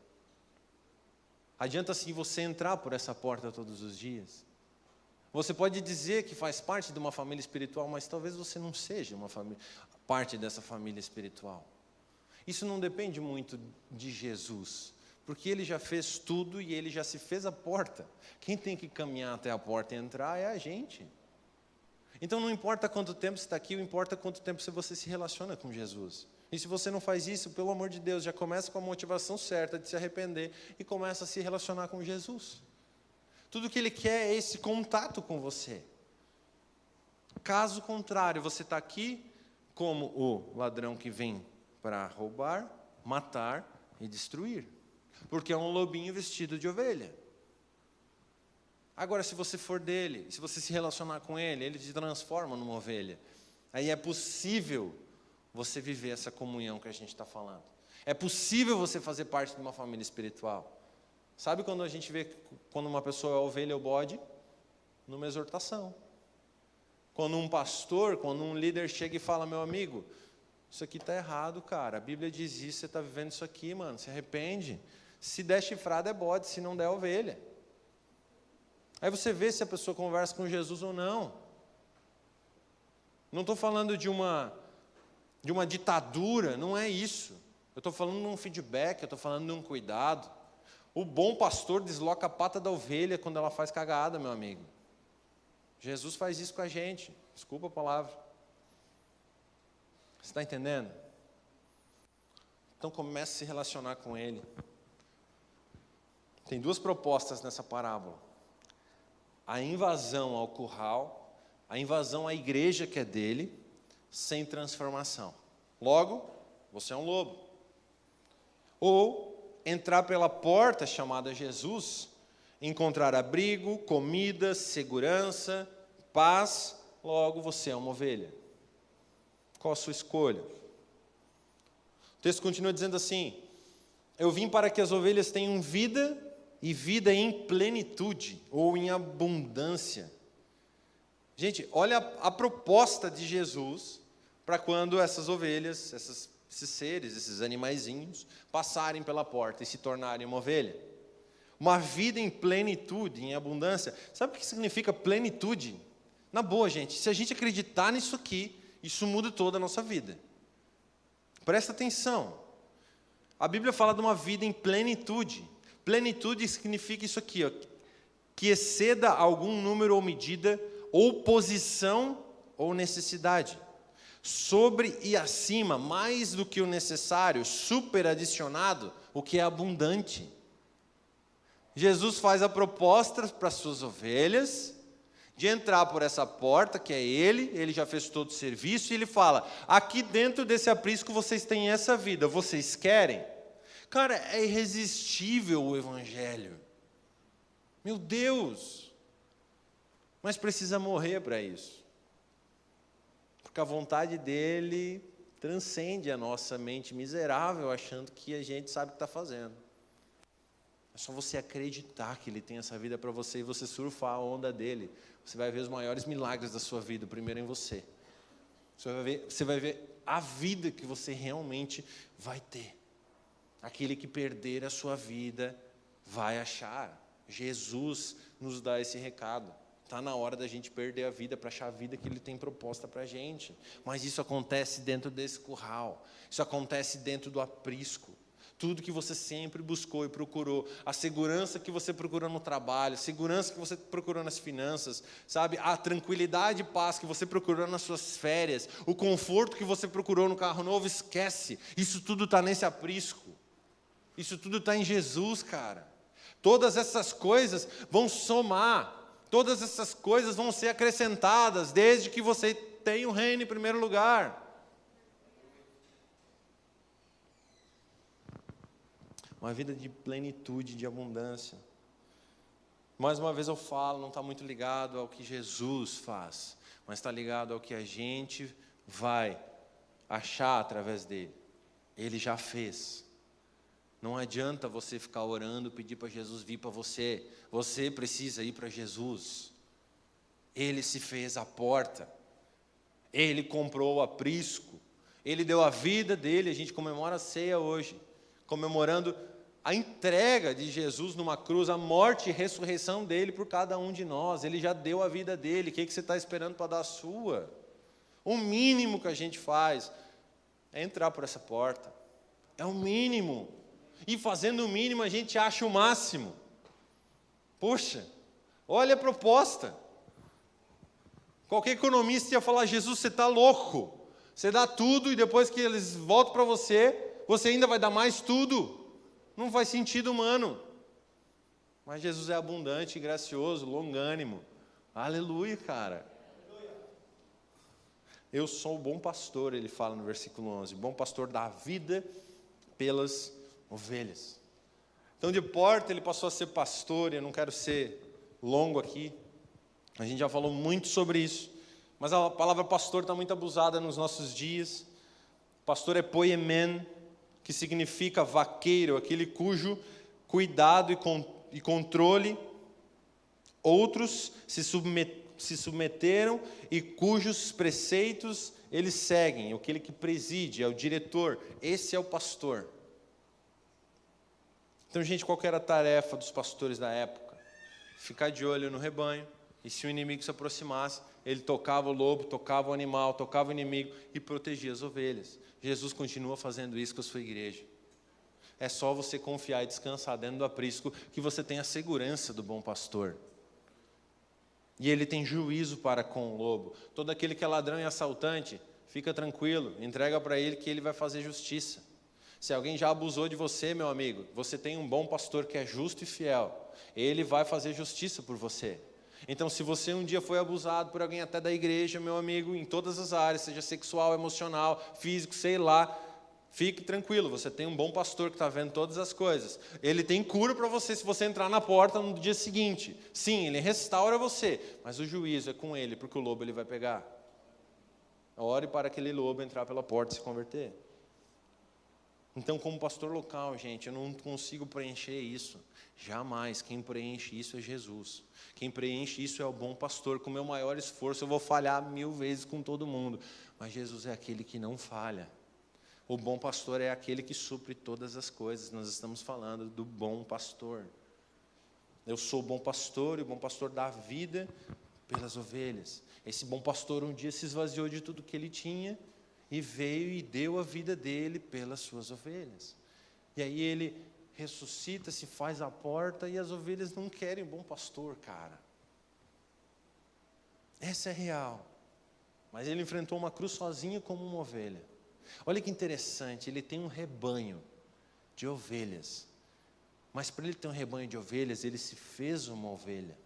A: Adianta sim você entrar por essa porta todos os dias. Você pode dizer que faz parte de uma família espiritual, mas talvez você não seja parte dessa família espiritual. Isso não depende muito de Jesus, porque Ele já fez tudo e Ele já se fez a porta. Quem tem que caminhar até a porta e entrar é a gente. Então não importa quanto tempo você está aqui, importa quanto tempo você se relaciona com Jesus. E se você não faz isso, pelo amor de Deus, já começa com a motivação certa de se arrepender e começa a se relacionar com Jesus. Tudo que Ele quer é esse contato com você. Caso contrário, você está aqui como o ladrão que vem para roubar, matar e destruir. Porque é um lobinho vestido de ovelha. Agora, se você for dele, se você se relacionar com ele, ele te transforma numa ovelha. Aí é possível você viver essa comunhão que a gente está falando. É possível você fazer parte de uma família espiritual. Sabe quando a gente vê quando uma pessoa é ovelha ou bode? Numa exortação. Quando um pastor, quando um líder chega e fala, meu amigo, isso aqui está errado, cara. A Bíblia diz isso, você está vivendo isso aqui, mano. Se arrepende. Se der chifrada é bode, se não der é ovelha. Aí você vê se a pessoa conversa com Jesus ou não. Não estou falando de uma ditadura, não é isso. Eu estou falando de um feedback, eu estou falando de um cuidado. O bom pastor desloca a pata da ovelha quando ela faz cagada, meu amigo. Jesus faz isso com a gente. Desculpa a palavra. Você está entendendo? Então comece a se relacionar com Ele. Tem duas propostas nessa parábola. A invasão ao curral, a invasão à igreja que é dele, sem transformação. Logo, você é um lobo. Ou entrar pela porta chamada Jesus, encontrar abrigo, comida, segurança, paz, logo você é uma ovelha. Qual a sua escolha? O texto continua dizendo assim: eu vim para que as ovelhas tenham vida e vida em plenitude, ou em abundância. Gente, olha a proposta de Jesus para quando essas ovelhas, esses seres, esses animaizinhos, passarem pela porta e se tornarem uma ovelha. Uma vida em plenitude, em abundância. Sabe o que significa plenitude? Na boa, gente, se a gente acreditar nisso aqui, isso muda toda a nossa vida. Presta atenção. A Bíblia fala de uma vida em plenitude. Plenitude significa isso aqui, ó, que exceda algum número ou medida, ou posição ou necessidade. Sobre e acima, mais do que o necessário, superadicionado, o que é abundante. Jesus faz a proposta para as suas ovelhas, de entrar por essa porta, que é ele já fez todo o serviço, e ele fala, aqui dentro desse aprisco vocês têm essa vida, vocês querem? Cara, é irresistível o Evangelho. Meu Deus! Mas precisa morrer para isso. Porque a vontade dele transcende a nossa mente miserável, achando que a gente sabe o que está fazendo. É só você acreditar que ele tem essa vida para você e você surfar a onda dele. Você vai ver os maiores milagres da sua vida, primeiro em você. Você vai ver a vida que você realmente vai ter. Aquele que perder a sua vida vai achar. Jesus nos dá esse recado. Está na hora da gente perder a vida para achar a vida que Ele tem proposta para a gente. Mas isso acontece dentro desse curral. Isso acontece dentro do aprisco. Tudo que você sempre buscou e procurou. A segurança que você procurou no trabalho. A segurança que você procurou nas finanças. Sabe? A tranquilidade e paz que você procurou nas suas férias. O conforto que você procurou no carro novo. Esquece. Isso tudo está nesse aprisco. Isso tudo está em Jesus, cara. Todas essas coisas vão somar. Todas essas coisas vão ser acrescentadas, desde que você tenha o reino em primeiro lugar. Uma vida de plenitude, de abundância. Mais uma vez eu falo, não está muito ligado ao que Jesus faz, mas está ligado ao que a gente vai achar através dele. Ele já fez. Não adianta você ficar orando, pedir para Jesus vir para você. Você precisa ir para Jesus. Ele se fez a porta. Ele comprou o aprisco. Ele deu a vida dele. A gente comemora a ceia hoje, comemorando a entrega de Jesus numa cruz, a morte e ressurreição dele por cada um de nós. Ele já deu a vida dele. O que você está esperando para dar a sua? O mínimo que a gente faz é entrar por essa porta. É o mínimo. E fazendo o mínimo, a gente acha o máximo. Poxa, olha a proposta. Qualquer economista ia falar, Jesus, você está louco. Você dá tudo e depois que eles voltam para você, você ainda vai dar mais tudo. Não faz sentido humano. Mas Jesus é abundante, gracioso, longânimo. Aleluia, cara. Eu sou o bom pastor, ele fala no versículo 11. Bom pastor dá vida pelas ovelhas. Então de porta ele passou a ser pastor, e eu não quero ser longo aqui, a gente já falou muito sobre isso, mas a palavra pastor está muito abusada nos nossos dias. Pastor é poiemen, que significa vaqueiro, aquele cujo cuidado e controle outros se submeteram e cujos preceitos eles seguem, aquele que preside, é o diretor, esse é o pastor. Então, gente, qual era a tarefa dos pastores da época? Ficar de olho no rebanho, e se o inimigo se aproximasse, ele tocava o lobo, tocava o animal, tocava o inimigo e protegia as ovelhas. Jesus continua fazendo isso com a sua igreja. É só você confiar e descansar dentro do aprisco que você tem a segurança do bom pastor. E ele tem juízo para com o lobo. Todo aquele que é ladrão e assaltante, fica tranquilo, entrega para ele que ele vai fazer justiça. Se alguém já abusou de você, meu amigo, você tem um bom pastor que é justo e fiel. Ele vai fazer justiça por você. Então, se você um dia foi abusado por alguém até da igreja, meu amigo, em todas as áreas, seja sexual, emocional, físico, sei lá, fique tranquilo, você tem um bom pastor que está vendo todas as coisas. Ele tem cura para você se você entrar na porta no dia seguinte. Sim, ele restaura você, mas o juízo é com ele, porque o lobo ele vai pegar. Ore para aquele lobo entrar pela porta e se converter. Então, como pastor local, gente, eu não consigo preencher isso. Jamais. Quem preenche isso é Jesus. Quem preenche isso é o bom pastor. Com o meu maior esforço, eu vou falhar 1000 vezes com todo mundo. Mas Jesus é aquele que não falha. O bom pastor é aquele que supre todas as coisas. Nós estamos falando do bom pastor. Eu sou o bom pastor, e o bom pastor dá vida pelas ovelhas. Esse bom pastor um dia se esvaziou de tudo que ele tinha e veio e deu a vida dele pelas suas ovelhas. E aí ele ressuscita, se faz a porta, e as ovelhas não querem bom pastor, cara. Essa é real. Mas ele enfrentou uma cruz sozinho como uma ovelha. Olha que interessante, ele tem um rebanho de ovelhas. Mas para ele ter um rebanho de ovelhas, ele se fez uma ovelha.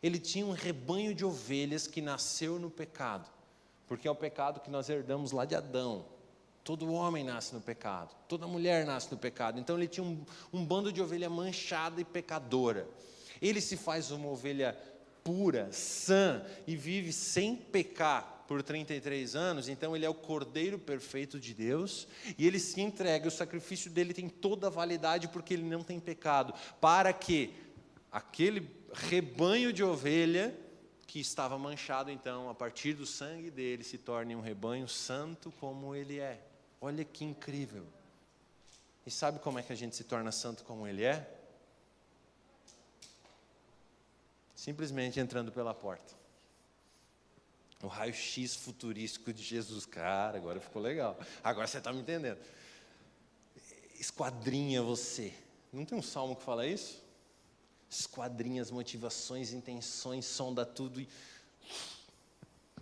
A: Ele tinha um rebanho de ovelhas que nasceu no pecado. Porque é o pecado que nós herdamos lá de Adão. Todo homem nasce no pecado, toda mulher nasce no pecado. Então ele tinha um bando de ovelha manchada e pecadora. Ele se faz uma ovelha pura, sã, e vive sem pecar por 33 anos. Então ele é o cordeiro perfeito de Deus, e ele se entrega, o sacrifício dele tem toda a validade, porque ele não tem pecado, para que aquele rebanho de ovelha que estava manchado, então, a partir do sangue dele, se torne um rebanho santo como ele é. Olha que incrível. E sabe como é que a gente se torna santo como ele é? Simplesmente entrando pela porta. O raio-x futurístico de Jesus. Cara, agora ficou legal. Agora você está me entendendo. Esquadrinha você. Não tem um salmo que fala isso? Esquadrinha as motivações, intenções, sonda tudo e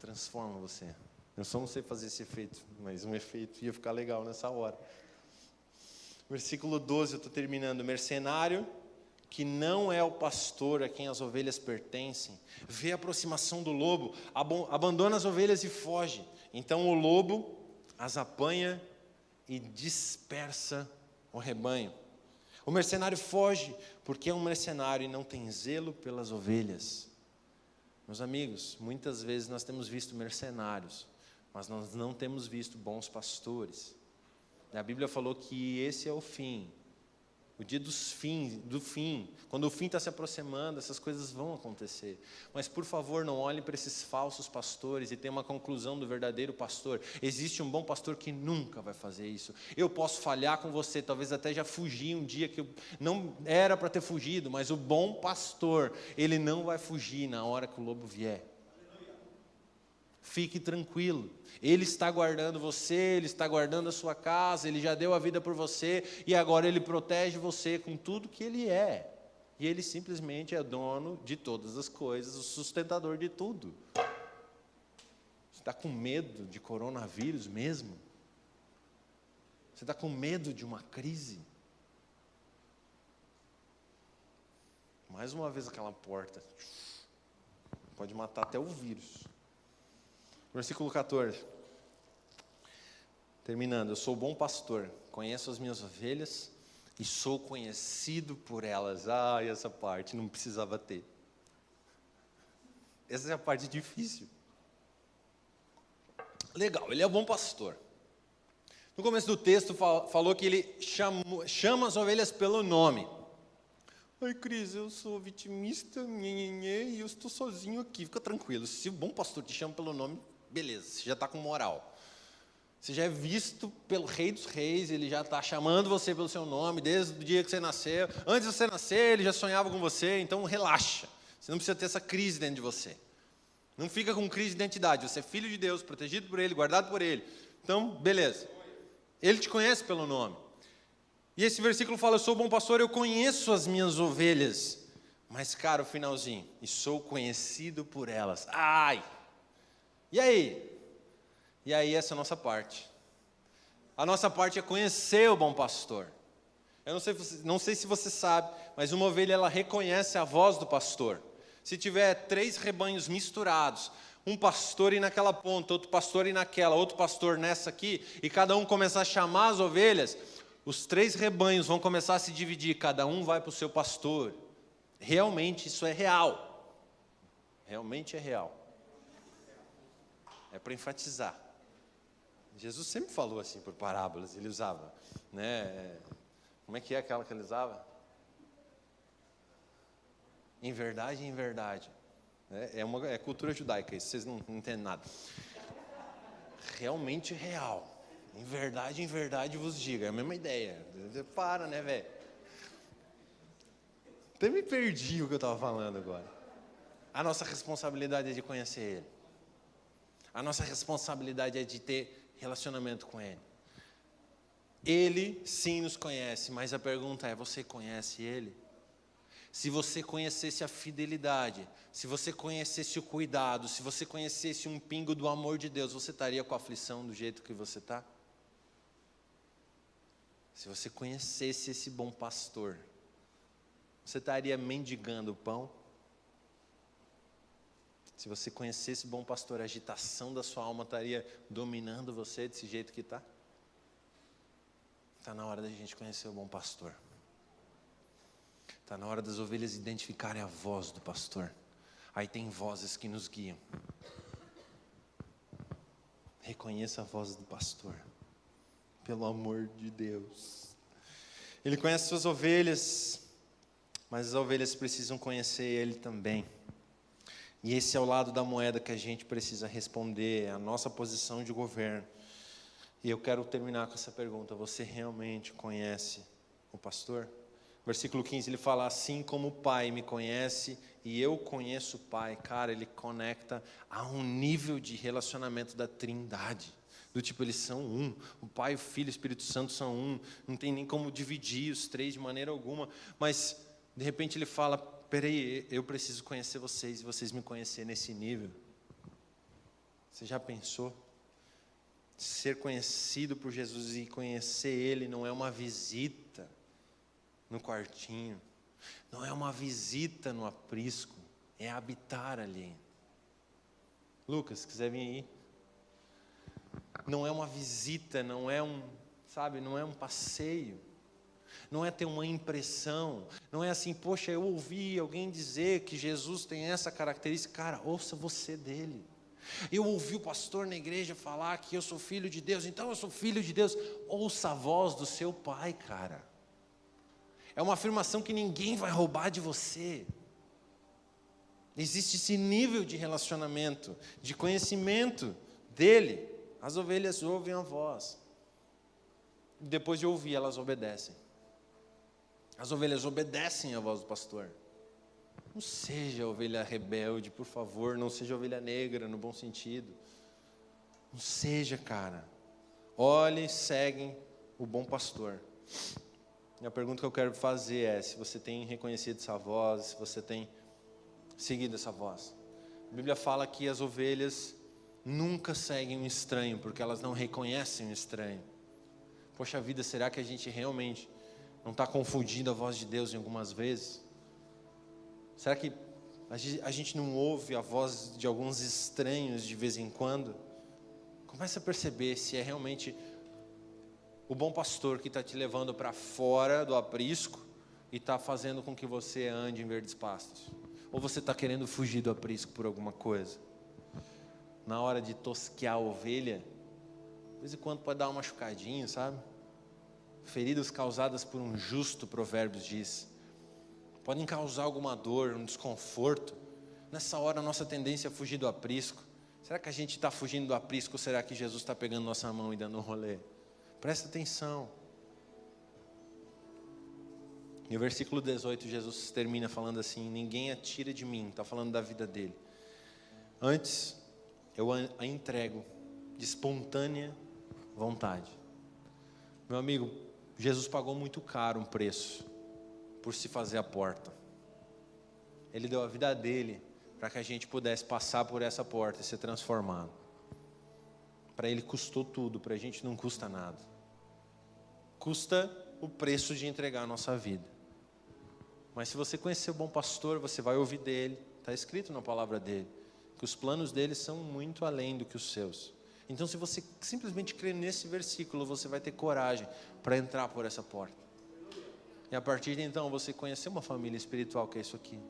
A: transforma você. Eu só não sei fazer esse efeito, mas um efeito ia ficar legal nessa hora. Versículo 12, eu estou terminando. Mercenário, que não é o pastor a quem as ovelhas pertencem, vê a aproximação do lobo, abandona as ovelhas e foge. Então o lobo as apanha e dispersa o rebanho. O mercenário foge porque é um mercenário e não tem zelo pelas ovelhas. Meus amigos, muitas vezes nós temos visto mercenários, mas nós não temos visto bons pastores. A Bíblia falou que esse é o fim, o dia do fim. Quando o fim está se aproximando, essas coisas vão acontecer. Mas, por favor, não olhem para esses falsos pastores e tenham uma conclusão do verdadeiro pastor. Existe um bom pastor que nunca vai fazer isso. Eu posso falhar com você, talvez até já fugi um dia que eu não era para ter fugido, mas o bom pastor, ele não vai fugir na hora que o lobo vier. Fique tranquilo, Ele está guardando você, Ele está guardando a sua casa, Ele já deu a vida por você, e agora Ele protege você com tudo que Ele é. E Ele simplesmente é dono de todas as coisas, o sustentador de tudo. Você está com medo de coronavírus mesmo? Você está com medo de uma crise? Mais uma vez aquela porta, pode matar até o vírus. Versículo 14, terminando, eu sou o bom pastor, conheço as minhas ovelhas e sou conhecido por elas. E essa parte não precisava ter. Essa é a parte difícil. Legal, ele é o bom pastor. No começo do texto falou que ele chama as ovelhas pelo nome. Ai, Cris, eu sou vitimista, e eu estou sozinho aqui. Fica tranquilo, se o bom pastor te chama pelo nome, beleza, você já está com moral. Você já é visto pelo Rei dos Reis, ele já está chamando você pelo seu nome, desde o dia que você nasceu. Antes de você nascer, ele já sonhava com você, então relaxa. Você não precisa ter essa crise dentro de você. Não fica com crise de identidade, você é filho de Deus, protegido por Ele, guardado por Ele. Então, beleza. Ele te conhece pelo nome. E esse versículo fala, eu sou o bom pastor, eu conheço as minhas ovelhas. Mas, cara, o finalzinho, e sou conhecido por elas. Ai! E aí? E aí essa é a nossa parte. A nossa parte é conhecer o bom pastor. Eu não sei se você sabe, mas uma ovelha ela reconhece a voz do pastor. Se tiver 3 rebanhos misturados, um pastor ir naquela ponta, outro pastor ir naquela, outro pastor nessa aqui, e cada um começar a chamar as ovelhas, os 3 rebanhos vão começar a se dividir, cada um vai para o seu pastor. Realmente isso é real. Realmente é real. É para enfatizar. Jesus sempre falou assim por parábolas, ele usava, né? Como é que é aquela que ele usava? Em verdade, em verdade. É cultura judaica, isso vocês não entendem nada. Realmente real. Em verdade vos digo. É a mesma ideia. Para, né, velho? Até me perdi o que eu estava falando agora. A nossa responsabilidade é de conhecer Ele. A nossa responsabilidade é de ter relacionamento com Ele. Ele sim nos conhece, mas a pergunta é, você conhece Ele? Se você conhecesse a fidelidade, se você conhecesse o cuidado, se você conhecesse um pingo do amor de Deus, você estaria com a aflição do jeito que você está? Se você conhecesse esse bom pastor, você estaria mendigando o pão? Se você conhecesse o bom pastor, a agitação da sua alma estaria dominando você desse jeito que está? Está na hora da gente conhecer o bom pastor. Está na hora das ovelhas identificarem a voz do pastor. Aí tem vozes que nos guiam. Reconheça a voz do pastor. Pelo amor de Deus. Ele conhece suas ovelhas, mas as ovelhas precisam conhecer Ele também. E esse é o lado da moeda que a gente precisa responder, a nossa posição de governo. E eu quero terminar com essa pergunta: você realmente conhece o pastor? Versículo 15, ele fala, assim como o Pai me conhece e eu conheço o Pai. Cara, ele conecta a um nível de relacionamento da Trindade. Do tipo, eles são um. O Pai, o Filho e o Espírito Santo são um. Não tem nem como dividir os três de maneira alguma. Mas, de repente, ele fala, peraí, eu preciso conhecer vocês e vocês me conhecerem nesse nível. Você já pensou? Ser conhecido por Jesus e conhecer Ele não é uma visita no quartinho, não é uma visita no aprisco, é habitar ali. Lucas, se quiser vir aí. Não é uma visita, não é não é um passeio, não é ter uma impressão, não é assim, poxa, eu ouvi alguém dizer que Jesus tem essa característica. Cara, ouça você dele. Eu ouvi o pastor na igreja falar que eu sou filho de Deus, então eu sou filho de Deus. Ouça a voz do seu Pai, cara. É uma afirmação que ninguém vai roubar de você. Existe esse nível de relacionamento, de conhecimento dele. As ovelhas ouvem a voz. Depois de ouvir, elas obedecem. As ovelhas obedecem a voz do pastor. Não seja ovelha rebelde, por favor. Não seja ovelha negra, no bom sentido. Não seja, cara. Olhe e segue o bom pastor. E a pergunta que eu quero fazer é, se você tem reconhecido essa voz, se você tem seguido essa voz. A Bíblia fala que as ovelhas nunca seguem um estranho, porque elas não reconhecem um estranho. Poxa vida, será que a gente realmente não está confundindo a voz de Deus em algumas vezes? Será que a gente não ouve a voz de alguns estranhos de vez em quando? Comece a perceber se é realmente o bom pastor que está te levando para fora do aprisco e está fazendo com que você ande em verdes pastos. Ou você está querendo fugir do aprisco por alguma coisa. Na hora de tosquear a ovelha, de vez em quando pode dar uma machucadinha, sabe? Feridas causadas por um justo, Provérbios diz. Podem causar alguma dor, um desconforto. Nessa hora a nossa tendência é fugir do aprisco. Será que a gente está fugindo do aprisco ou será que Jesus está pegando nossa mão e dando um rolê? Presta atenção. E o versículo 18, Jesus termina falando assim, ninguém a tira de mim, está falando da vida dele. Antes, eu a entrego de espontânea vontade. Meu amigo, Jesus pagou muito caro um preço por se fazer a porta. Ele deu a vida dele para que a gente pudesse passar por essa porta e ser transformado. Para ele custou tudo, para a gente não custa nada. Custa o preço de entregar a nossa vida. Mas se você conhecer o bom pastor, você vai ouvir dele. Está escrito na palavra dele, que os planos dele são muito além do que os seus. Então se você simplesmente crer nesse versículo, você vai ter coragem para entrar por essa porta. E a partir de então, você conhecer uma família espiritual, que é isso aqui.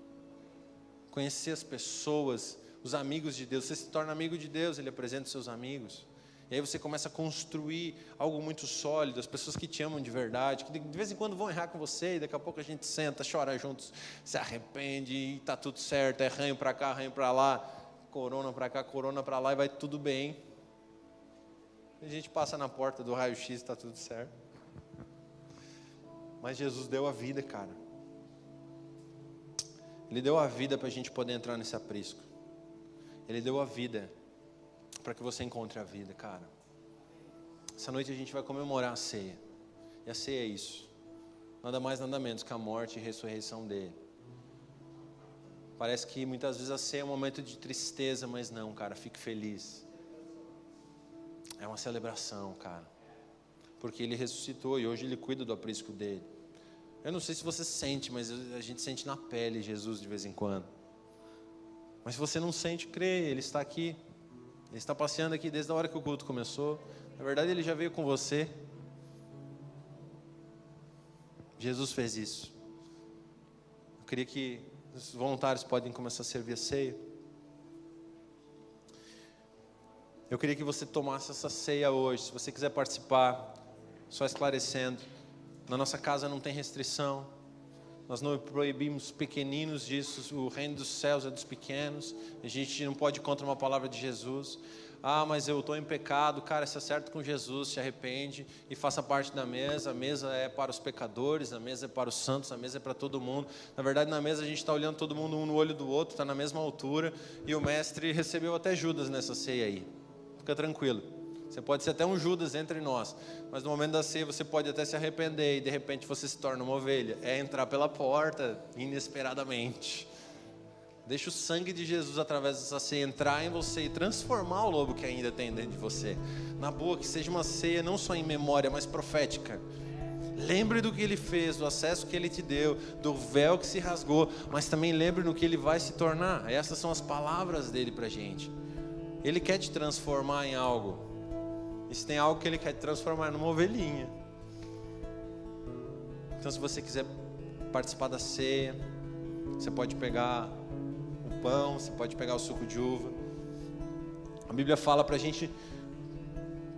A: Conhecer as pessoas, os amigos de Deus. Você se torna amigo de Deus, Ele apresenta os seus amigos. E aí você começa a construir algo muito sólido, as pessoas que te amam de verdade, que de vez em quando vão errar com você, e daqui a pouco a gente senta, chora juntos, se arrepende, e está tudo certo, é ranho para cá, ranho para lá, corona para cá, corona para lá, e vai tudo bem. A gente passa na porta do raio-x, está tudo certo. Mas Jesus deu a vida, cara. Ele deu a vida para a gente poder entrar nesse aprisco. Ele deu a vida para que você encontre a vida, cara. Essa noite a gente vai comemorar a ceia. E a ceia é isso. Nada mais, nada menos que a morte e ressurreição dele. Parece que muitas vezes a ceia é um momento de tristeza, mas não, cara, fique feliz. É uma celebração, cara. Porque ele ressuscitou e hoje ele cuida do aprisco dele. Eu não sei se você sente, mas a gente sente na pele Jesus de vez em quando. Mas se você não sente, crê, ele está aqui. Ele está passeando aqui desde a hora que o culto começou. Na verdade, ele já veio com você. Jesus fez isso. Eu queria que os voluntários podem começar a servir a ceia. Eu queria que você tomasse essa ceia hoje. Se você quiser participar, só esclarecendo. Na nossa casa não tem restrição. Nós não proibimos pequeninos disso. O reino dos céus é dos pequenos. A gente não pode ir contra uma palavra de Jesus. Ah, mas eu estou em pecado. Cara, se acerta com Jesus, se arrepende e faça parte da mesa. A mesa é para os pecadores, a mesa é para os santos, a mesa é para todo mundo. Na verdade, na mesa a gente está olhando todo mundo um no olho do outro, está na mesma altura. E o mestre recebeu até Judas nessa ceia aí. Fica tranquilo. Você pode ser até um Judas entre nós, mas no momento da ceia você pode até se arrepender e de repente você se torna uma ovelha. É entrar pela porta inesperadamente. Deixa o sangue de Jesus através dessa ceia entrar em você e transformar o lobo que ainda tem dentro de você. Na boa, que seja uma ceia não só em memória, mas profética. Lembre do que ele fez, do acesso que ele te deu, do véu que se rasgou, mas também lembre no que ele vai se tornar. Essas são as palavras dele pra gente. Ele quer te transformar em algo. E se tem algo que ele quer te transformar numa ovelhinha. Então, se você quiser participar da ceia, você pode pegar o pão, você pode pegar o suco de uva. A Bíblia fala para a gente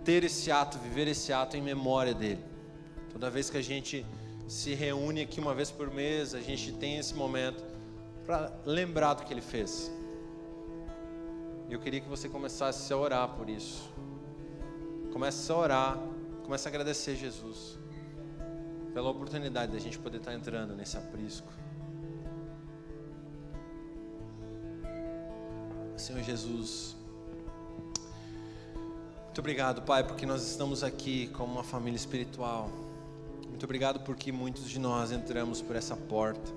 A: ter esse ato, viver esse ato em memória dele. Toda vez que a gente se reúne aqui uma vez por mês, a gente tem esse momento para lembrar do que ele fez. E eu queria que você começasse a orar por isso. Comece a orar, comece a agradecer Jesus pela oportunidade de a gente poder estar entrando nesse aprisco. Senhor Jesus, muito obrigado, Pai, porque nós estamos aqui como uma família espiritual. Muito obrigado porque muitos de nós entramos por essa porta,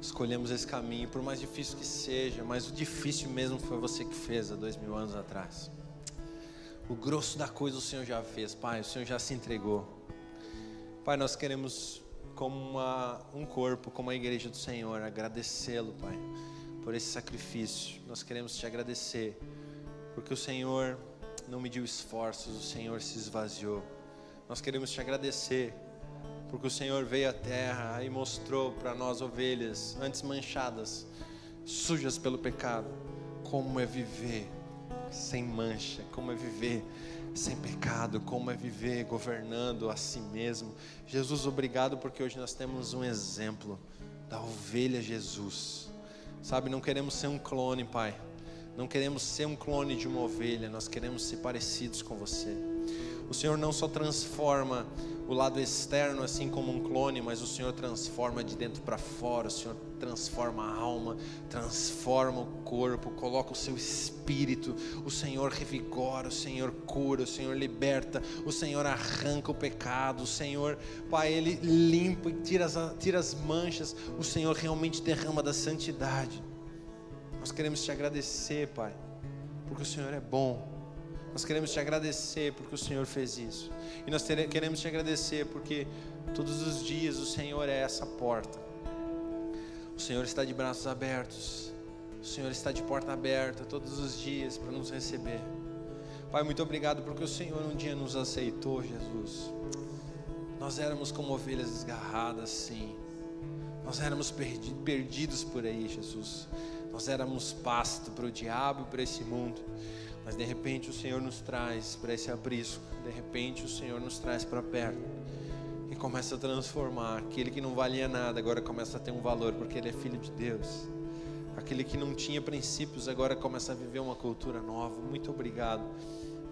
A: escolhemos esse caminho, por mais difícil que seja, mas o difícil mesmo foi você que fez há 2000 anos atrás. O grosso da coisa o Senhor já fez, Pai, o Senhor já se entregou. Pai, nós queremos, como um corpo, como a igreja do Senhor, agradecê-lo, Pai, por esse sacrifício. Nós queremos te agradecer, porque o Senhor não mediu esforços, o Senhor se esvaziou. Nós queremos te agradecer, porque o Senhor veio à terra e mostrou para nós ovelhas, antes manchadas, sujas pelo pecado, como é viver sem mancha, como é viver sem pecado, como é viver governando a si mesmo. Jesus, obrigado porque hoje nós temos um exemplo da ovelha Jesus. Sabe, não queremos ser um clone, Pai. Não queremos ser um clone de uma ovelha, nós queremos ser parecidos com você. O Senhor não só transforma o lado externo assim como um clone, mas o Senhor transforma de dentro para fora. O Senhor transforma a alma, transforma o corpo, coloca o seu espírito. O Senhor revigora, o Senhor cura, o Senhor liberta, o Senhor arranca o pecado. O Senhor, Pai, Ele limpa e tira as manchas. O Senhor realmente derrama da santidade. Nós queremos te agradecer, Pai, porque o Senhor é bom. Nós queremos te agradecer porque o Senhor fez isso. E nós queremos te agradecer porque todos os dias o Senhor é essa porta. O Senhor está de braços abertos. O Senhor está de porta aberta todos os dias para nos receber. Pai, muito obrigado porque o Senhor um dia nos aceitou, Jesus. Nós éramos como ovelhas desgarradas, sim. Nós éramos perdidos por aí, Jesus. Nós éramos pasto para o diabo e para esse mundo. Mas de repente o Senhor nos traz para esse aprisco, de repente o Senhor nos traz para perto e começa a transformar. Aquele que não valia nada agora começa a ter um valor, porque ele é filho de Deus. Aquele que não tinha princípios agora começa a viver uma cultura nova. Muito obrigado,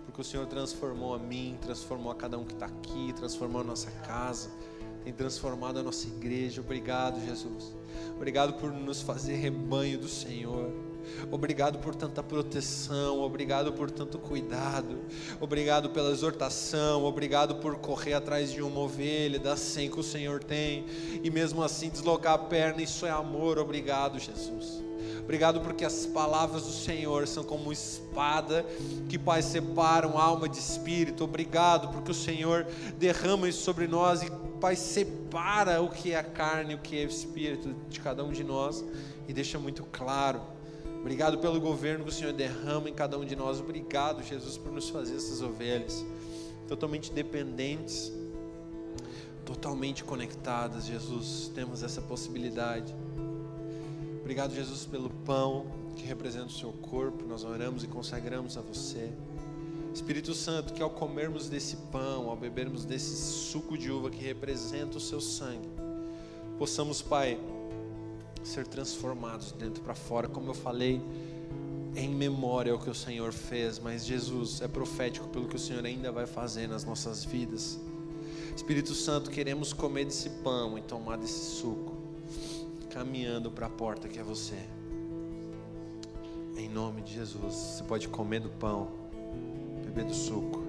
A: porque o Senhor transformou a mim, transformou a cada um que está aqui, transformou a nossa casa, tem transformado a nossa igreja. Obrigado, Jesus. Obrigado por nos fazer rebanho do Senhor. Obrigado por tanta proteção, obrigado por tanto cuidado, obrigado pela exortação, obrigado por correr atrás de uma ovelha, das 100 que o Senhor tem, e mesmo assim deslocar a perna. Isso é amor. Obrigado, Jesus. Obrigado porque as palavras do Senhor são como espada que, Pai, separam alma de espírito. Obrigado porque o Senhor derrama isso sobre nós e, Pai, separa o que é a carne e o que é o espírito de cada um de nós e deixa muito claro. Obrigado pelo governo que o Senhor derrama em cada um de nós. Obrigado, Jesus, por nos fazer essas ovelhas totalmente dependentes, totalmente conectadas. Jesus, temos essa possibilidade. Obrigado, Jesus, pelo pão que representa o seu corpo. Nós oramos e consagramos a você. Espírito Santo, que ao comermos desse pão, ao bebermos desse suco de uva que representa o seu sangue, possamos, Pai, ser transformados de dentro para fora. Como eu falei, em memória ao que o Senhor fez, mas Jesus é profético pelo que o Senhor ainda vai fazer nas nossas vidas. Espírito Santo, queremos comer desse pão e tomar desse suco, caminhando para a porta que é você. Em nome de Jesus, você pode comer do pão, beber do suco.